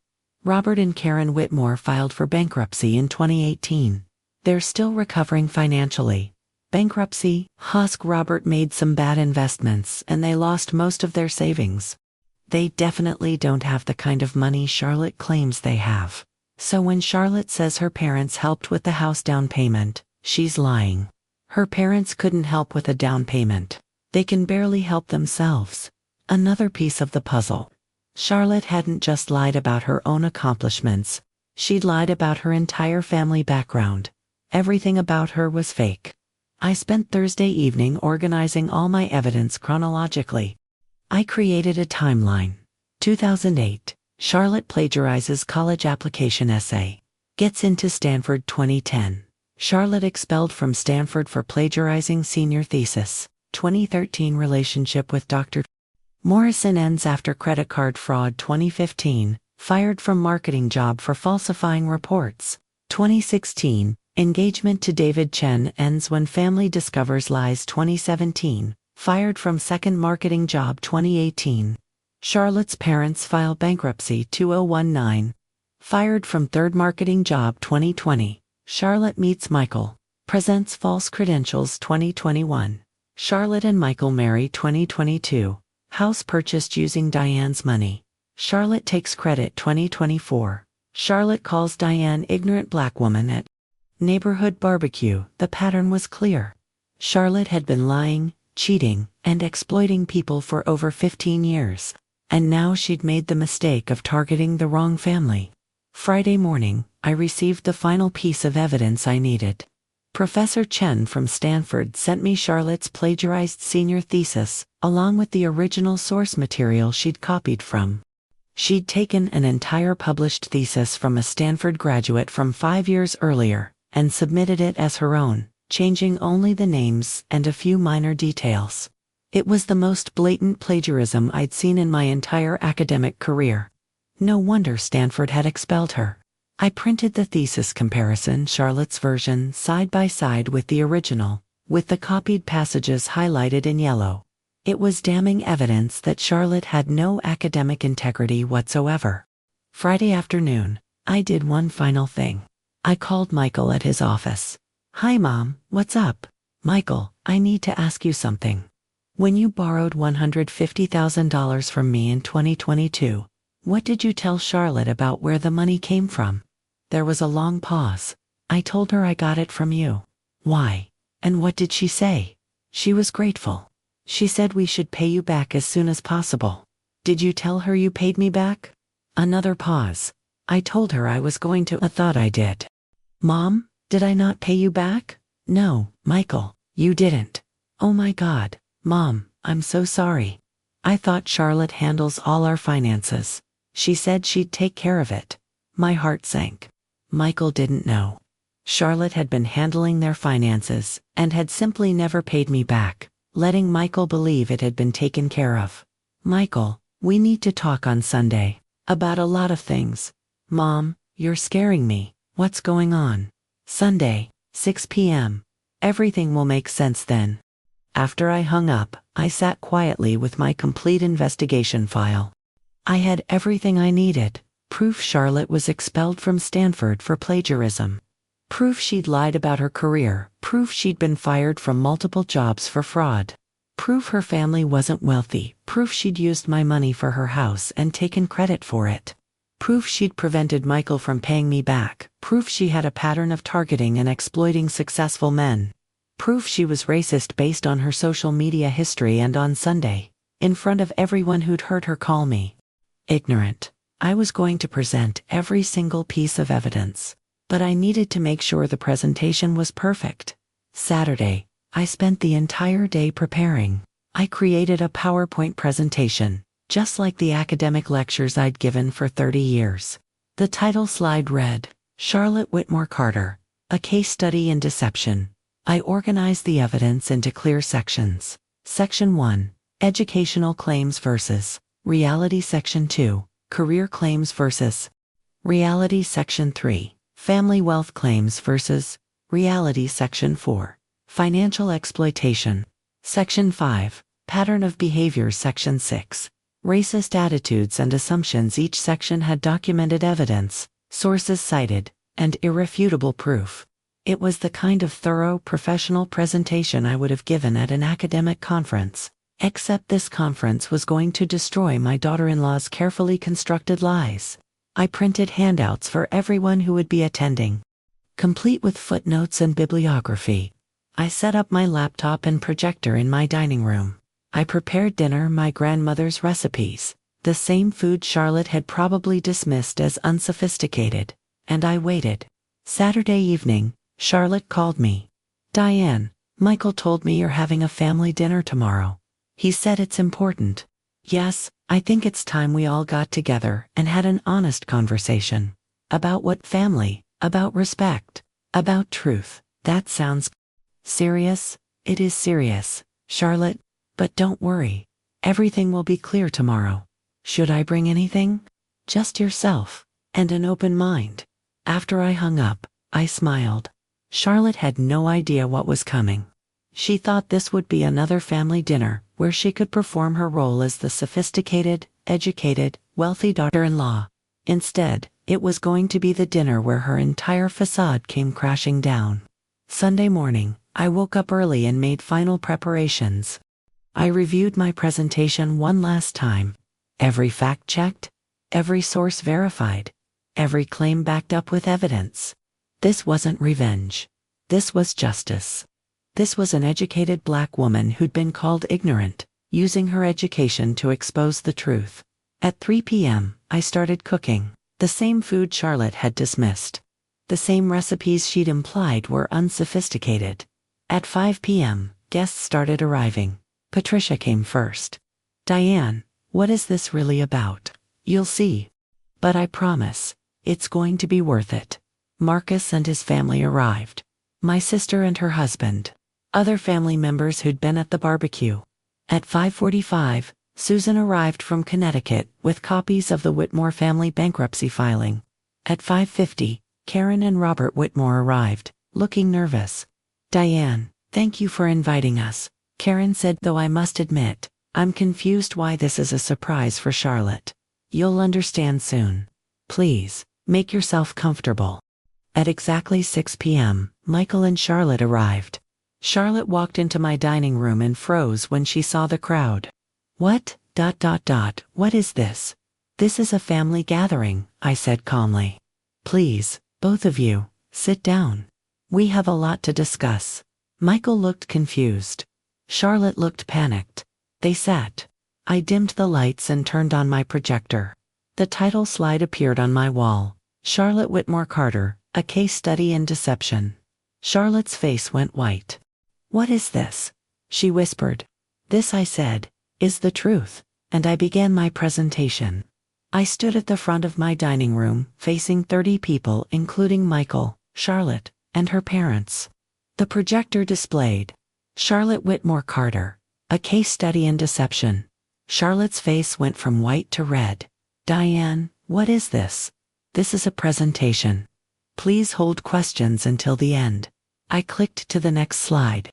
Robert and Karen Whitmore filed for bankruptcy in 2018. They're still recovering financially. Bankruptcy, Husk. Robert made some bad investments and they lost most of their savings. They definitely don't have the kind of money Charlotte claims they have. So when Charlotte says her parents helped with the house down payment, she's lying. Her parents couldn't help with a down payment. They can barely help themselves. Another piece of the puzzle. Charlotte hadn't just lied about her own accomplishments. She'd lied about her entire family background. Everything about her was fake. I spent Thursday evening organizing all my evidence chronologically. I created a timeline. 2008, Charlotte plagiarizes college application essay. Gets into Stanford 2010. Charlotte expelled from Stanford for plagiarizing senior thesis. 2013 relationship with Dr. Morrison ends after credit card fraud. 2015, fired from marketing job for falsifying reports. 2016, engagement to David Chen ends when family discovers lies. 2017, fired from second marketing job. 2018, Charlotte's parents file bankruptcy. 2019, fired from third marketing job. 2020, Charlotte meets Michael, presents false credentials. 2021, Charlotte and Michael marry. 2022, house purchased using Diane's money. Charlotte takes credit. 2024, Charlotte calls Diane ignorant black woman at neighborhood barbecue. The pattern was clear. Charlotte had been lying, cheating, and exploiting people for over 15 years. And now she'd made the mistake of targeting the wrong family. Friday morning, I received the final piece of evidence I needed. Professor Chen from Stanford sent me Charlotte's plagiarized senior thesis, along with the original source material she'd copied from. She'd taken an entire published thesis from a Stanford graduate from 5 years earlier, and submitted it as her own, changing only the names and a few minor details. It was the most blatant plagiarism I'd seen in my entire academic career. No wonder Stanford had expelled her. I printed the thesis comparison, Charlotte's version, side by side with the original, with the copied passages highlighted in yellow. It was damning evidence that Charlotte had no academic integrity whatsoever. Friday afternoon, I did one final thing. I called Michael at his office. "Hi Mom, what's up?" "Michael, I need to ask you something. When you borrowed $150,000 from me in 2022, what did you tell Charlotte about where the money came from?" There was a long pause. "I told her I got it from you." "Why? And what did she say?" "She was grateful. She said we should pay you back as soon as possible." "Did you tell her you paid me back?" Another pause. "I told her I was going to." "I thought I did." "Mom, did I not pay you back?" "No, Michael, you didn't." "Oh my God, Mom, I'm so sorry. I thought Charlotte handles all our finances. She said she'd take care of it." My heart sank. Michael didn't know. Charlotte had been handling their finances, and had simply never paid me back, letting Michael believe it had been taken care of. "Michael, we need to talk on Sunday. About a lot of things." "Mom, you're scaring me. What's going on?" "Sunday, 6 p.m. Everything will make sense then." After I hung up, I sat quietly with my complete investigation file. I had everything I needed: Proof Charlotte was expelled from Stanford for plagiarism. Proof she'd lied about her career. Proof she'd been fired from multiple jobs for fraud. Proof her family wasn't wealthy. Proof she'd used my money for her house and taken credit for it. Proof she'd prevented Michael from paying me back. Proof she had a pattern of targeting and exploiting successful men. Proof she was racist based on her social media history, and on Sunday, in front of everyone who'd heard her call me ignorant, I was going to present every single piece of evidence. But I needed to make sure the presentation was perfect. Saturday, I spent the entire day preparing. I created a PowerPoint presentation, just like the academic lectures I'd given for 30 years. The title slide read, Charlotte Whitmore Carter, a case study in deception. I organized the evidence into clear sections. Section 1, Educational Claims versus Reality. Section 2, Career Claims versus Reality. Section 3, Family Wealth Claims versus Reality. Section 4, Financial Exploitation. Section 5, Pattern of Behaviors. Section 6, Racist Attitudes and Assumptions. Each section had documented evidence, sources cited, and irrefutable proof. It was the kind of thorough, professional presentation I would have given at an academic conference, except this conference was going to destroy my daughter-in-law's carefully constructed lies. I printed handouts for everyone who would be attending, complete with footnotes and bibliography. I set up my laptop and projector in my dining room. I prepared dinner, my grandmother's recipes, the same food Charlotte had probably dismissed as unsophisticated, and I waited. Saturday evening, Charlotte called me. Diane, Michael told me you're having a family dinner tomorrow. He said it's important. Yes, I think it's time we all got together and had an honest conversation. About what? Family, about respect, about truth. That sounds serious. It is serious, Charlotte, but don't worry. Everything will be clear tomorrow. Should I bring anything? Just yourself, and an open mind. After I hung up, I smiled. Charlotte had no idea what was coming. She thought this would be another family dinner where she could perform her role as the sophisticated, educated, wealthy daughter-in-law. Instead, it was going to be the dinner where her entire facade came crashing down. Sunday morning, I woke up early and made final preparations. I reviewed my presentation one last time. Every fact checked, every source verified, every claim backed up with evidence. This wasn't revenge. This was justice. This was an educated black woman who'd been called ignorant, using her education to expose the truth. At 3 p.m., I started cooking. The same food Charlotte had dismissed. The same recipes she'd implied were unsophisticated. At 5 p.m., guests started arriving. Patricia came first. Diane, what is this really about? You'll see. But I promise, it's going to be worth it. Marcus and his family arrived. My sister and her husband. Other family members who'd been at the barbecue. At 5:45, Susan arrived from Connecticut with copies of the Whitmore family bankruptcy filing. At 5:50, Karen and Robert Whitmore arrived, looking nervous. Diane, thank you for inviting us, Karen said, though I must admit, I'm confused why this is a surprise for Charlotte. You'll understand soon. Please, make yourself comfortable. At exactly 6 p.m., Michael and Charlotte arrived. Charlotte walked into my dining room and froze when she saw the crowd. What? What is this? This is a family gathering, I said calmly. Please, both of you, sit down. We have a lot to discuss. Michael looked confused. Charlotte looked panicked. They sat. I dimmed the lights and turned on my projector. The title slide appeared on my wall. Charlotte Whitmore Carter, a case study in deception. Charlotte's face went white. What is this? She whispered. This, I said, is the truth, and I began my presentation. I stood at the front of my dining room, facing 30 people including Michael, Charlotte, and her parents. The projector displayed Charlotte Whitmore Carter, a case study in deception. Charlotte's face went from white to red. Diane, what is this? This is a presentation. Please hold questions until the end. I clicked to the next slide.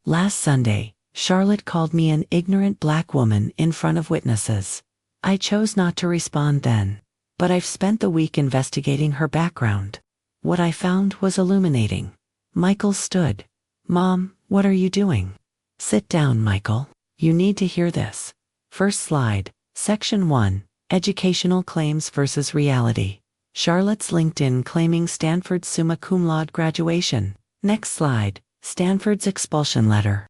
Last Sunday, Charlotte called me an ignorant black woman in front of witnesses. I chose not to respond then. but I've spent the week investigating her background. What I found was illuminating. Michael stood. Mom, what are you doing? Sit down, Michael. You need to hear this. First slide. Section 1. Educational Claims versus Reality. Charlotte's LinkedIn claiming Stanford's summa cum laude graduation. Next slide. Stanford's expulsion letter.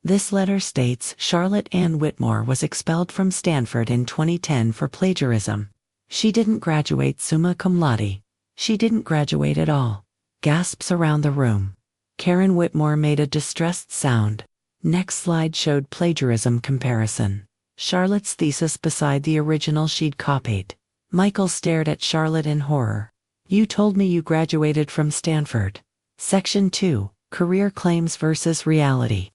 This letter states Charlotte Ann Whitmore was expelled from Stanford in 2010 for plagiarism. She didn't graduate summa cum laude. She didn't graduate at all. Gasps around the room. Karen Whitmore made a distressed sound. Next slide showed plagiarism comparison. Charlotte's thesis beside the original she'd copied. Michael stared at Charlotte in horror. You told me you graduated from Stanford. Section 2. Career Claims versus Reality.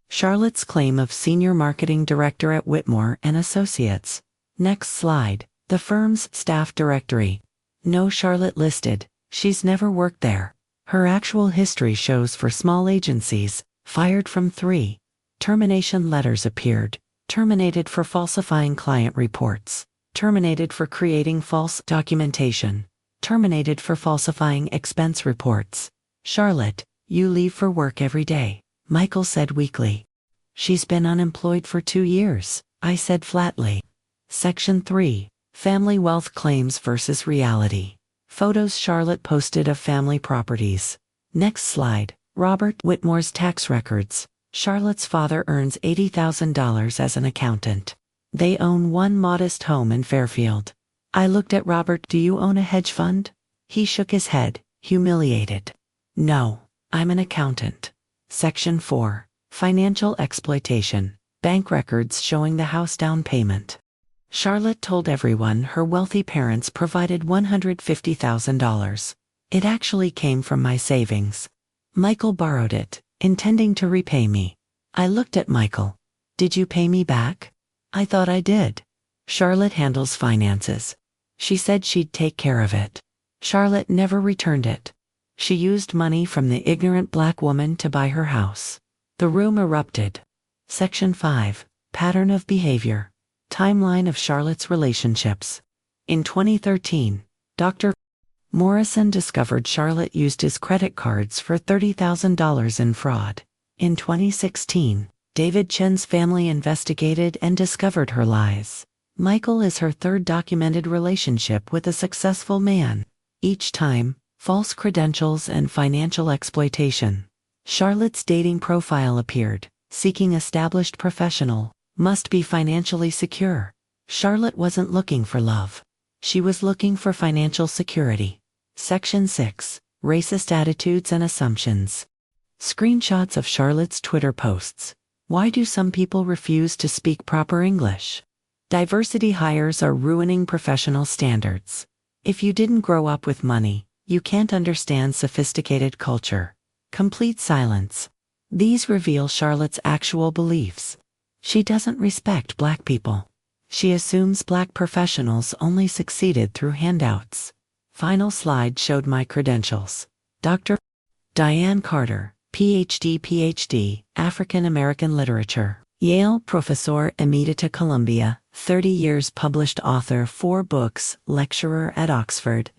Charlotte's claim of Senior Marketing Director at Whitmore and Associates. Next slide. The firm's staff directory. No Charlotte listed. She's never worked there. Her actual history shows for small agencies, fired from 3. Termination letters appeared. Terminated for falsifying client reports. Terminated for creating false documentation. Terminated for falsifying expense reports. Charlotte, you leave for work every day, Michael said weakly. She's been unemployed for 2 years, I said flatly. Section 3. Family Wealth Claims versus Reality. Photos Charlotte posted of family properties. Next slide. Robert Whitmore's tax records. Charlotte's father earns $80,000 as an accountant. They own one modest home in Fairfield. I looked at Robert. Do you own a hedge fund? He shook his head, humiliated. No, I'm an accountant. Section 4. Financial Exploitation. Bank records showing the house down payment. Charlotte told everyone her wealthy parents provided $150,000. It actually came from my savings. Michael borrowed it, intending to repay me. I looked at Michael. Did you pay me back? I thought I did. Charlotte handles finances. She said she'd take care of it. Charlotte never returned it. She used money from the ignorant black woman to buy her house. The room erupted. Section 5. Pattern of Behavior. Timeline of Charlotte's relationships. In 2013, Dr. Morrison discovered Charlotte used his credit cards for $30,000 in fraud. In 2016, David Chen's family investigated and discovered her lies. Michael is her 3rd documented relationship with a successful man. Each time, false credentials and financial exploitation. Charlotte's dating profile appeared, seeking established professional, must be financially secure. Charlotte wasn't looking for love. She was looking for financial security. Section 6. Racist Attitudes and Assumptions. Screenshots of Charlotte's Twitter posts. Why do some people refuse to speak proper English? Diversity hires are ruining professional standards. If you didn't grow up with money, you can't understand sophisticated culture. Complete silence. These reveal Charlotte's actual beliefs. She doesn't respect black people. She assumes black professionals only succeeded through handouts. Final slide showed my credentials. Dr. Diane Carter, PhD, African American Literature. Yale Professor Emerita Columbia, 30 years published author, 4 books, lecturer at Oxford.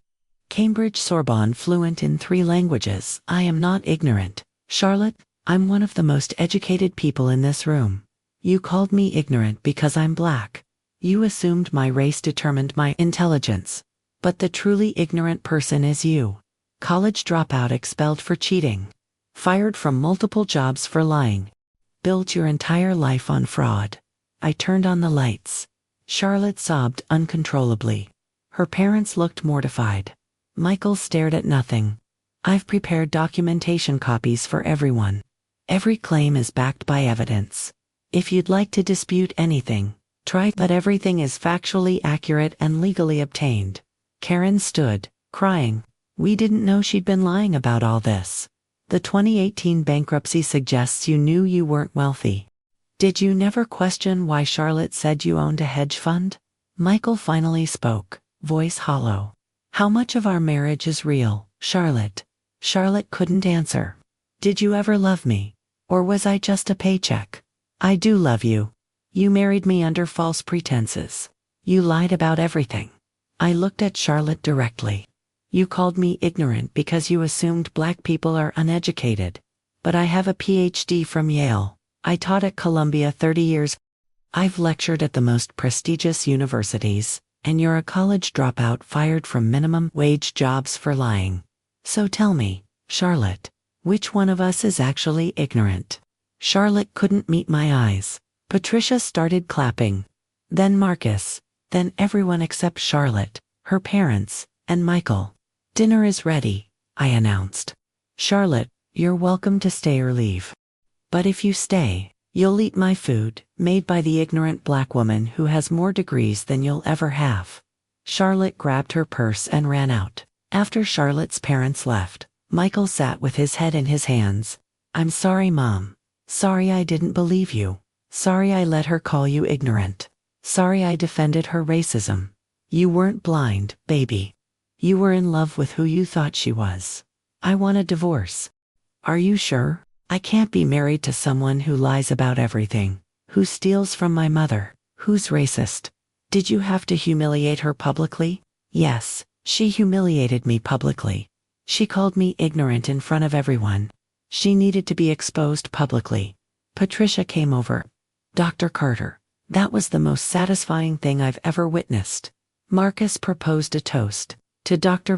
Cambridge Sorbonne fluent in 3 languages. I am not ignorant. Charlotte, I'm one of the most educated people in this room. You called me ignorant because I'm black. You assumed my race determined my intelligence. But the truly ignorant person is you. College dropout expelled for cheating. Fired from multiple jobs for lying. Built your entire life on fraud. I turned on the lights. Charlotte sobbed uncontrollably. Her parents looked mortified. Michael stared at nothing. I've prepared documentation copies for everyone. Every claim is backed by evidence. If you'd like to dispute anything, try, but everything is factually accurate and legally obtained. Karen stood, crying. We didn't know she'd been lying about all this. The 2018 bankruptcy suggests you knew you weren't wealthy. Did you never question why Charlotte said you owned a hedge fund? Michael finally spoke, voice hollow. How much of our marriage is real, Charlotte? Charlotte couldn't answer. Did you ever love me? Or was I just a paycheck? I do love you. You married me under false pretenses. You lied about everything. I looked at Charlotte directly. You called me ignorant because you assumed black people are uneducated. But I have a PhD from Yale. I taught at Columbia 30 years. I've lectured at the most prestigious universities, and you're a college dropout fired from minimum wage jobs for lying. So tell me, Charlotte, which one of us is actually ignorant? Charlotte couldn't meet my eyes. Patricia started clapping. Then Marcus. Then everyone except Charlotte, her parents, and Michael. Dinner is ready, I announced. Charlotte, you're welcome to stay or leave. But if you stay, you'll eat my food, made by the ignorant black woman who has more degrees than you'll ever have. Charlotte grabbed her purse and ran out. After Charlotte's parents left, Michael sat with his head in his hands. I'm sorry, Mom. Sorry I didn't believe you. Sorry I let her call you ignorant. Sorry I defended her racism. You weren't blind, baby. You were in love with who you thought she was. I want a divorce. Are you sure? I can't be married to someone who lies about everything, who steals from my mother, who's racist. Did you have to humiliate her publicly? Yes, she humiliated me publicly. She called me ignorant in front of everyone. She needed to be exposed publicly. Patricia came over. Dr. Carter. That was the most satisfying thing I've ever witnessed. Marcus proposed a toast to Dr.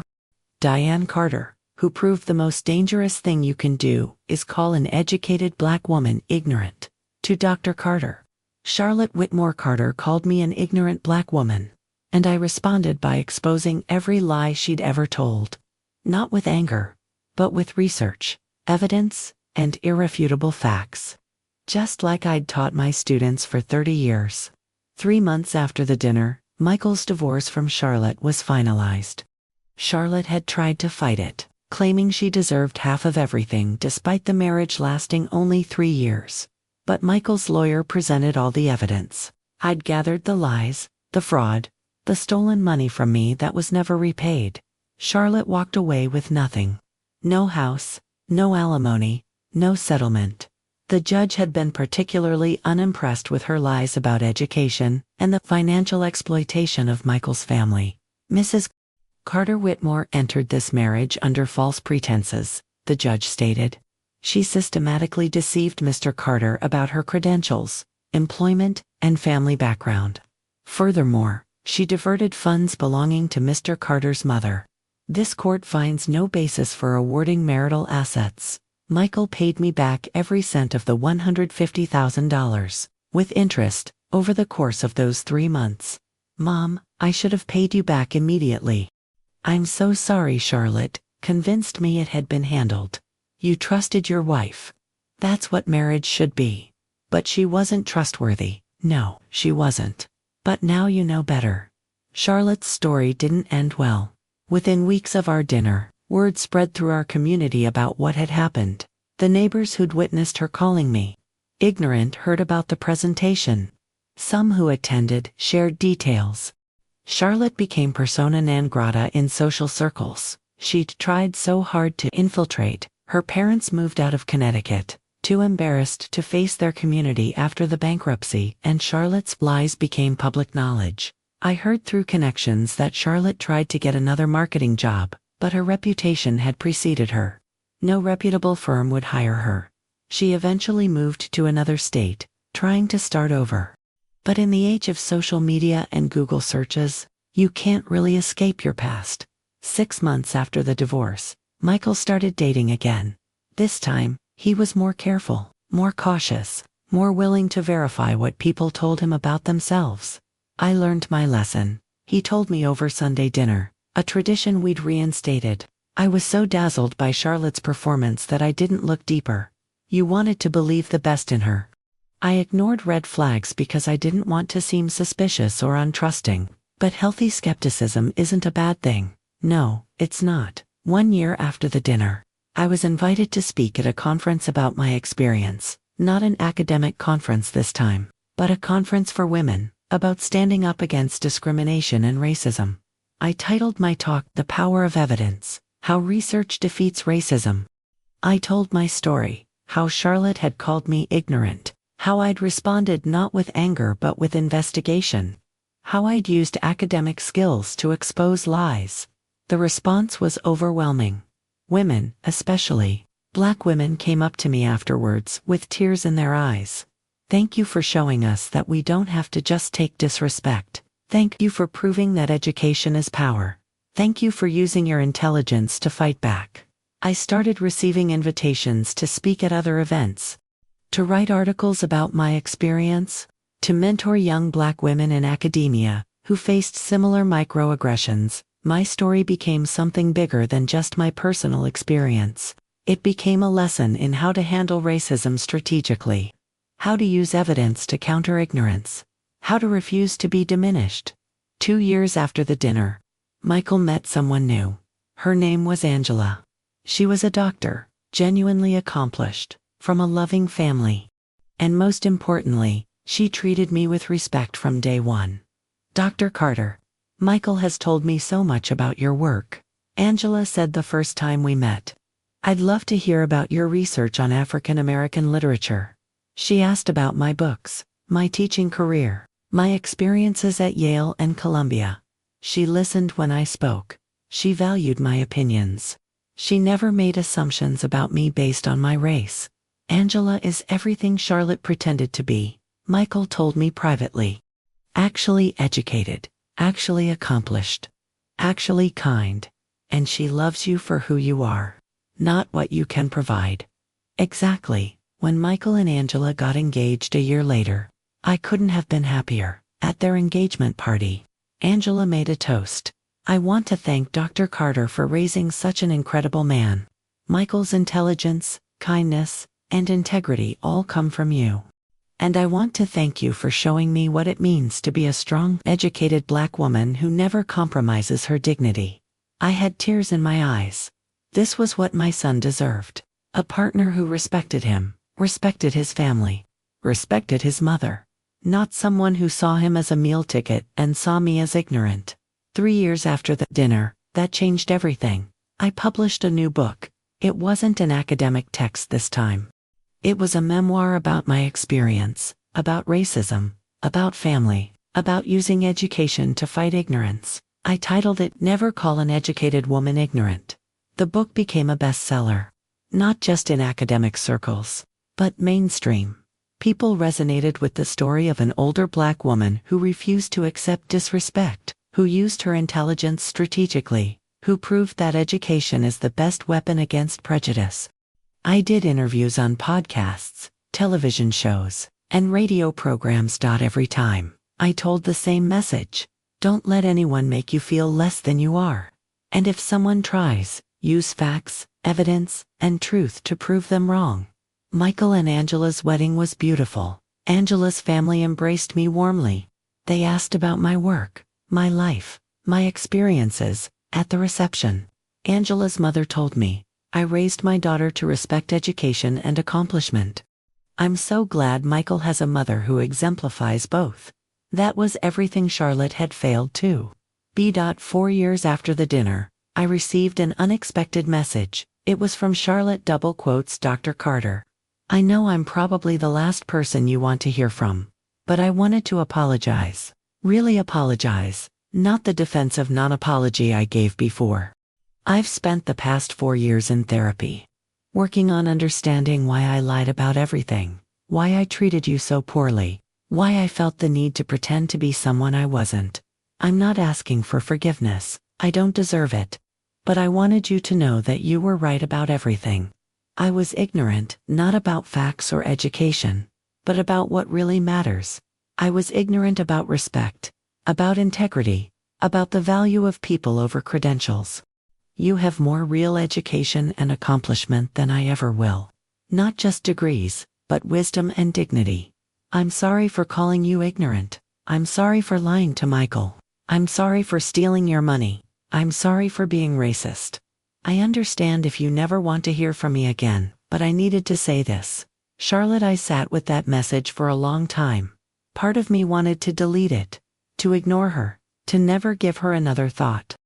Diane Carter, who proved the most dangerous thing you can do is call an educated black woman ignorant. To Dr. Carter. Charlotte Whitmore Carter called me an ignorant black woman, and I responded by exposing every lie she'd ever told. Not with anger, but with research, evidence, and irrefutable facts. Just like I'd taught my students for 30 years. 3 months after the dinner, Michael's divorce from Charlotte was finalized. Charlotte had tried to fight it, claiming she deserved half of everything despite the marriage lasting only 3 years. But Michael's lawyer presented all the evidence. I'd gathered the lies, the fraud, the stolen money from me that was never repaid. Charlotte walked away with nothing. No house, no alimony, no settlement. The judge had been particularly unimpressed with her lies about education and the financial exploitation of Michael's family. Mrs. Carter Whitmore entered this marriage under false pretenses, the judge stated. She systematically deceived Mr. Carter about her credentials, employment, and family background. Furthermore, she diverted funds belonging to Mr. Carter's mother. This court finds no basis for awarding marital assets. Michael paid me back every cent of the $150,000, with interest, over the course of those 3 months. Mom, I should have paid you back immediately. I'm so sorry, Charlotte, convinced me it had been handled. You trusted your wife. That's what marriage should be. But she wasn't trustworthy. No, she wasn't. But now you know better. Charlotte's story didn't end well. Within weeks of our dinner, word spread through our community about what had happened. The neighbors who'd witnessed her calling me ignorant heard about the presentation. Some who attended shared details. Charlotte became persona non grata in social circles. She'd tried so hard to infiltrate. Her parents moved out of Connecticut, too embarrassed to face their community after the bankruptcy, and Charlotte's lies became public knowledge. I heard through connections that Charlotte tried to get another marketing job, but her reputation had preceded her. No reputable firm would hire her. She eventually moved to another state, trying to start over. But in the age of social media and Google searches, you can't really escape your past. 6 months after the divorce, Michael started dating again. This time, he was more careful, more cautious, more willing to verify what people told him about themselves. I learned my lesson, he told me over Sunday dinner, a tradition we'd reinstated. I was so dazzled by Charlotte's performance that I didn't look deeper. You wanted to believe the best in her. I ignored red flags because I didn't want to seem suspicious or untrusting. But healthy skepticism isn't a bad thing. No, it's not. 1 year after the dinner, I was invited to speak at a conference about my experience. Not an academic conference this time, but a conference for women, about standing up against discrimination and racism. I titled my talk, "The Power of Evidence: How Research Defeats Racism." I told my story, how Charlotte had called me ignorant, how I'd responded not with anger but with investigation, how I'd used academic skills to expose lies. The response was overwhelming. Women, especially Black women, came up to me afterwards with tears in their eyes. Thank you for showing us that we don't have to just take disrespect. Thank you for proving that education is power. Thank you for using your intelligence to fight back. I started receiving invitations to speak at other events, to write articles about my experience, to mentor young Black women in academia who faced similar microaggressions. My story became something bigger than just my personal experience. It became a lesson in how to handle racism strategically, how to use evidence to counter ignorance, how to refuse to be diminished. 2 years after the dinner, Michael met someone new. Her name was Angela. She was a doctor, genuinely accomplished, from a loving family. And most importantly, she treated me with respect from day one. Dr. Carter, Michael has told me so much about your work, Angela said the first time we met. I'd love to hear about your research on African American literature. She asked about my books, my teaching career, my experiences at Yale and Columbia. She listened when I spoke. She valued my opinions. She never made assumptions about me based on my race. Angela is everything Charlotte pretended to be, Michael told me privately. Actually educated, actually accomplished, actually kind, and she loves you for who you are, not what you can provide. Exactly. When Michael and Angela got engaged a year later, I couldn't have been happier. At their engagement party, Angela made a toast. I want to thank Dr. Carter for raising such an incredible man. Michael's intelligence, kindness, and integrity all come from you. And I want to thank you for showing me what it means to be a strong, educated Black woman who never compromises her dignity. I had tears in my eyes. This was what my son deserved. A partner who respected him, respected his family, respected his mother. Not someone who saw him as a meal ticket and saw me as ignorant. 3 years after the dinner, that changed everything. I published a new book. It wasn't an academic text this time. It was a memoir about my experience, about racism, about family, about using education to fight ignorance. I titled it Never Call an Educated Woman Ignorant. The book became a bestseller. Not just in academic circles, but mainstream. People resonated with the story of an older Black woman who refused to accept disrespect, who used her intelligence strategically, who proved that education is the best weapon against prejudice. I did interviews on podcasts, television shows, and radio programs. Every time, I told the same message. Don't let anyone make you feel less than you are. And if someone tries, use facts, evidence, and truth to prove them wrong. Michael and Angela's wedding was beautiful. Angela's family embraced me warmly. They asked about my work, my life, my experiences. At the reception, Angela's mother told me, I raised my daughter to respect education and accomplishment. I'm so glad Michael has a mother who exemplifies both. That was everything Charlotte had failed to. 4 years after the dinner, I received an unexpected message. It was from Charlotte Dr. Carter. I know I'm probably the last person you want to hear from, but I wanted to apologize. Really apologize, not the defensive non-apology I gave before. I've spent the past 4 years in therapy, working on understanding why I lied about everything, why I treated you so poorly, why I felt the need to pretend to be someone I wasn't. I'm not asking for forgiveness, I don't deserve it. But I wanted you to know that you were right about everything. I was ignorant, not about facts or education, but about what really matters. I was ignorant about respect, about integrity, about the value of people over credentials. You have more real education and accomplishment than I ever will. Not just degrees, but wisdom and dignity. I'm sorry for calling you ignorant. I'm sorry for lying to Michael. I'm sorry for stealing your money. I'm sorry for being racist. I understand if you never want to hear from me again, but I needed to say this. Charlotte, I sat with that message for a long time. Part of me wanted to delete it, to ignore her, to never give her another thought.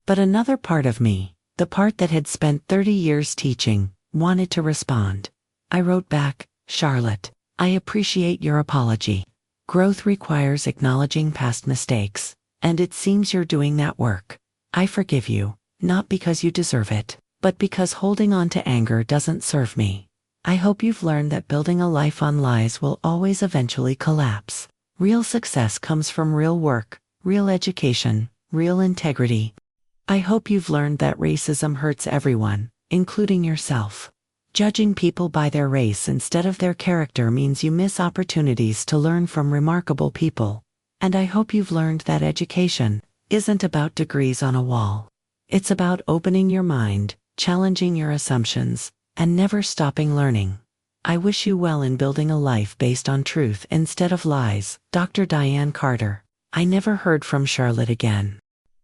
But another part of me, the part that had spent 30 years teaching, wanted to respond. I wrote back, Charlotte, I appreciate your apology. Growth requires acknowledging past mistakes, and it seems you're doing that work. I forgive you, not because you deserve it, but because holding on to anger doesn't serve me. I hope you've learned that building a life on lies will always eventually collapse. Real success comes from real work, real education, real integrity. I hope you've learned that racism hurts everyone, including yourself. Judging people by their race instead of their character means you miss opportunities to learn from remarkable people. And I hope you've learned that education isn't about degrees on a wall. It's about opening your mind, challenging your assumptions, and never stopping learning. I wish you well in building a life based on truth instead of lies. Dr. Diane Carter. I never heard from Charlotte again.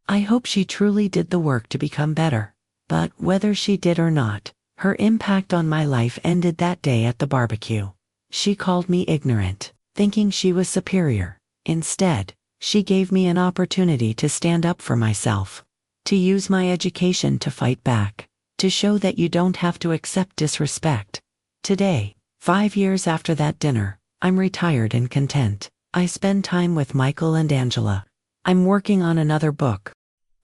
I hope she truly did the work to become better. But whether she did or not, her impact on my life ended that day at the barbecue. She called me ignorant, thinking she was superior. Instead, she gave me an opportunity to stand up for myself, to use my education to fight back, to show that you don't have to accept disrespect. Today, 5 years after that dinner, I'm retired and content. I spend time with Michael and Angela. I'm working on another book.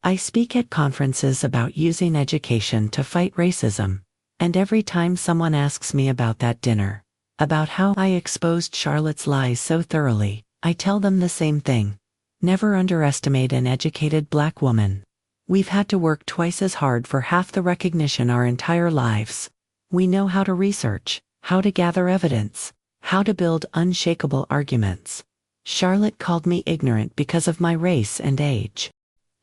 I speak at conferences about using education to fight racism. And every time someone asks me about that dinner, about how I exposed Charlotte's lies so thoroughly, I tell them the same thing. Never underestimate an educated Black woman. We've had to work twice as hard for half the recognition our entire lives. We know how to research, how to gather evidence, how to build unshakable arguments. Charlotte called me ignorant because of my race and age.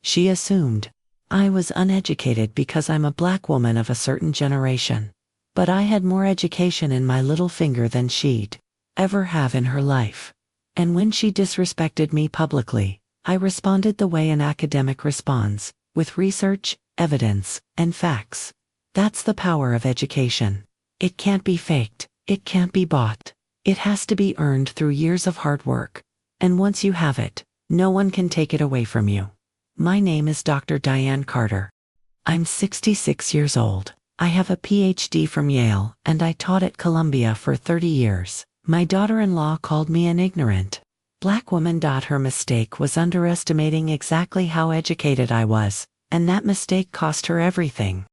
She assumed I was uneducated because I'm a Black woman of a certain generation. But I had more education in my little finger than she'd ever have in her life. And when she disrespected me publicly, I responded the way an academic responds, with research, evidence, and facts. That's the power of education. It can't be faked, it can't be bought. It has to be earned through years of hard work. And once you have it, no one can take it away from you. My name is Dr. Diane Carter. I'm 66 years old. I have a PhD from Yale, and I taught at Columbia for 30 years. My daughter-in-law called me an ignorant Black woman. Her mistake was underestimating exactly how educated I was, and that mistake cost her everything.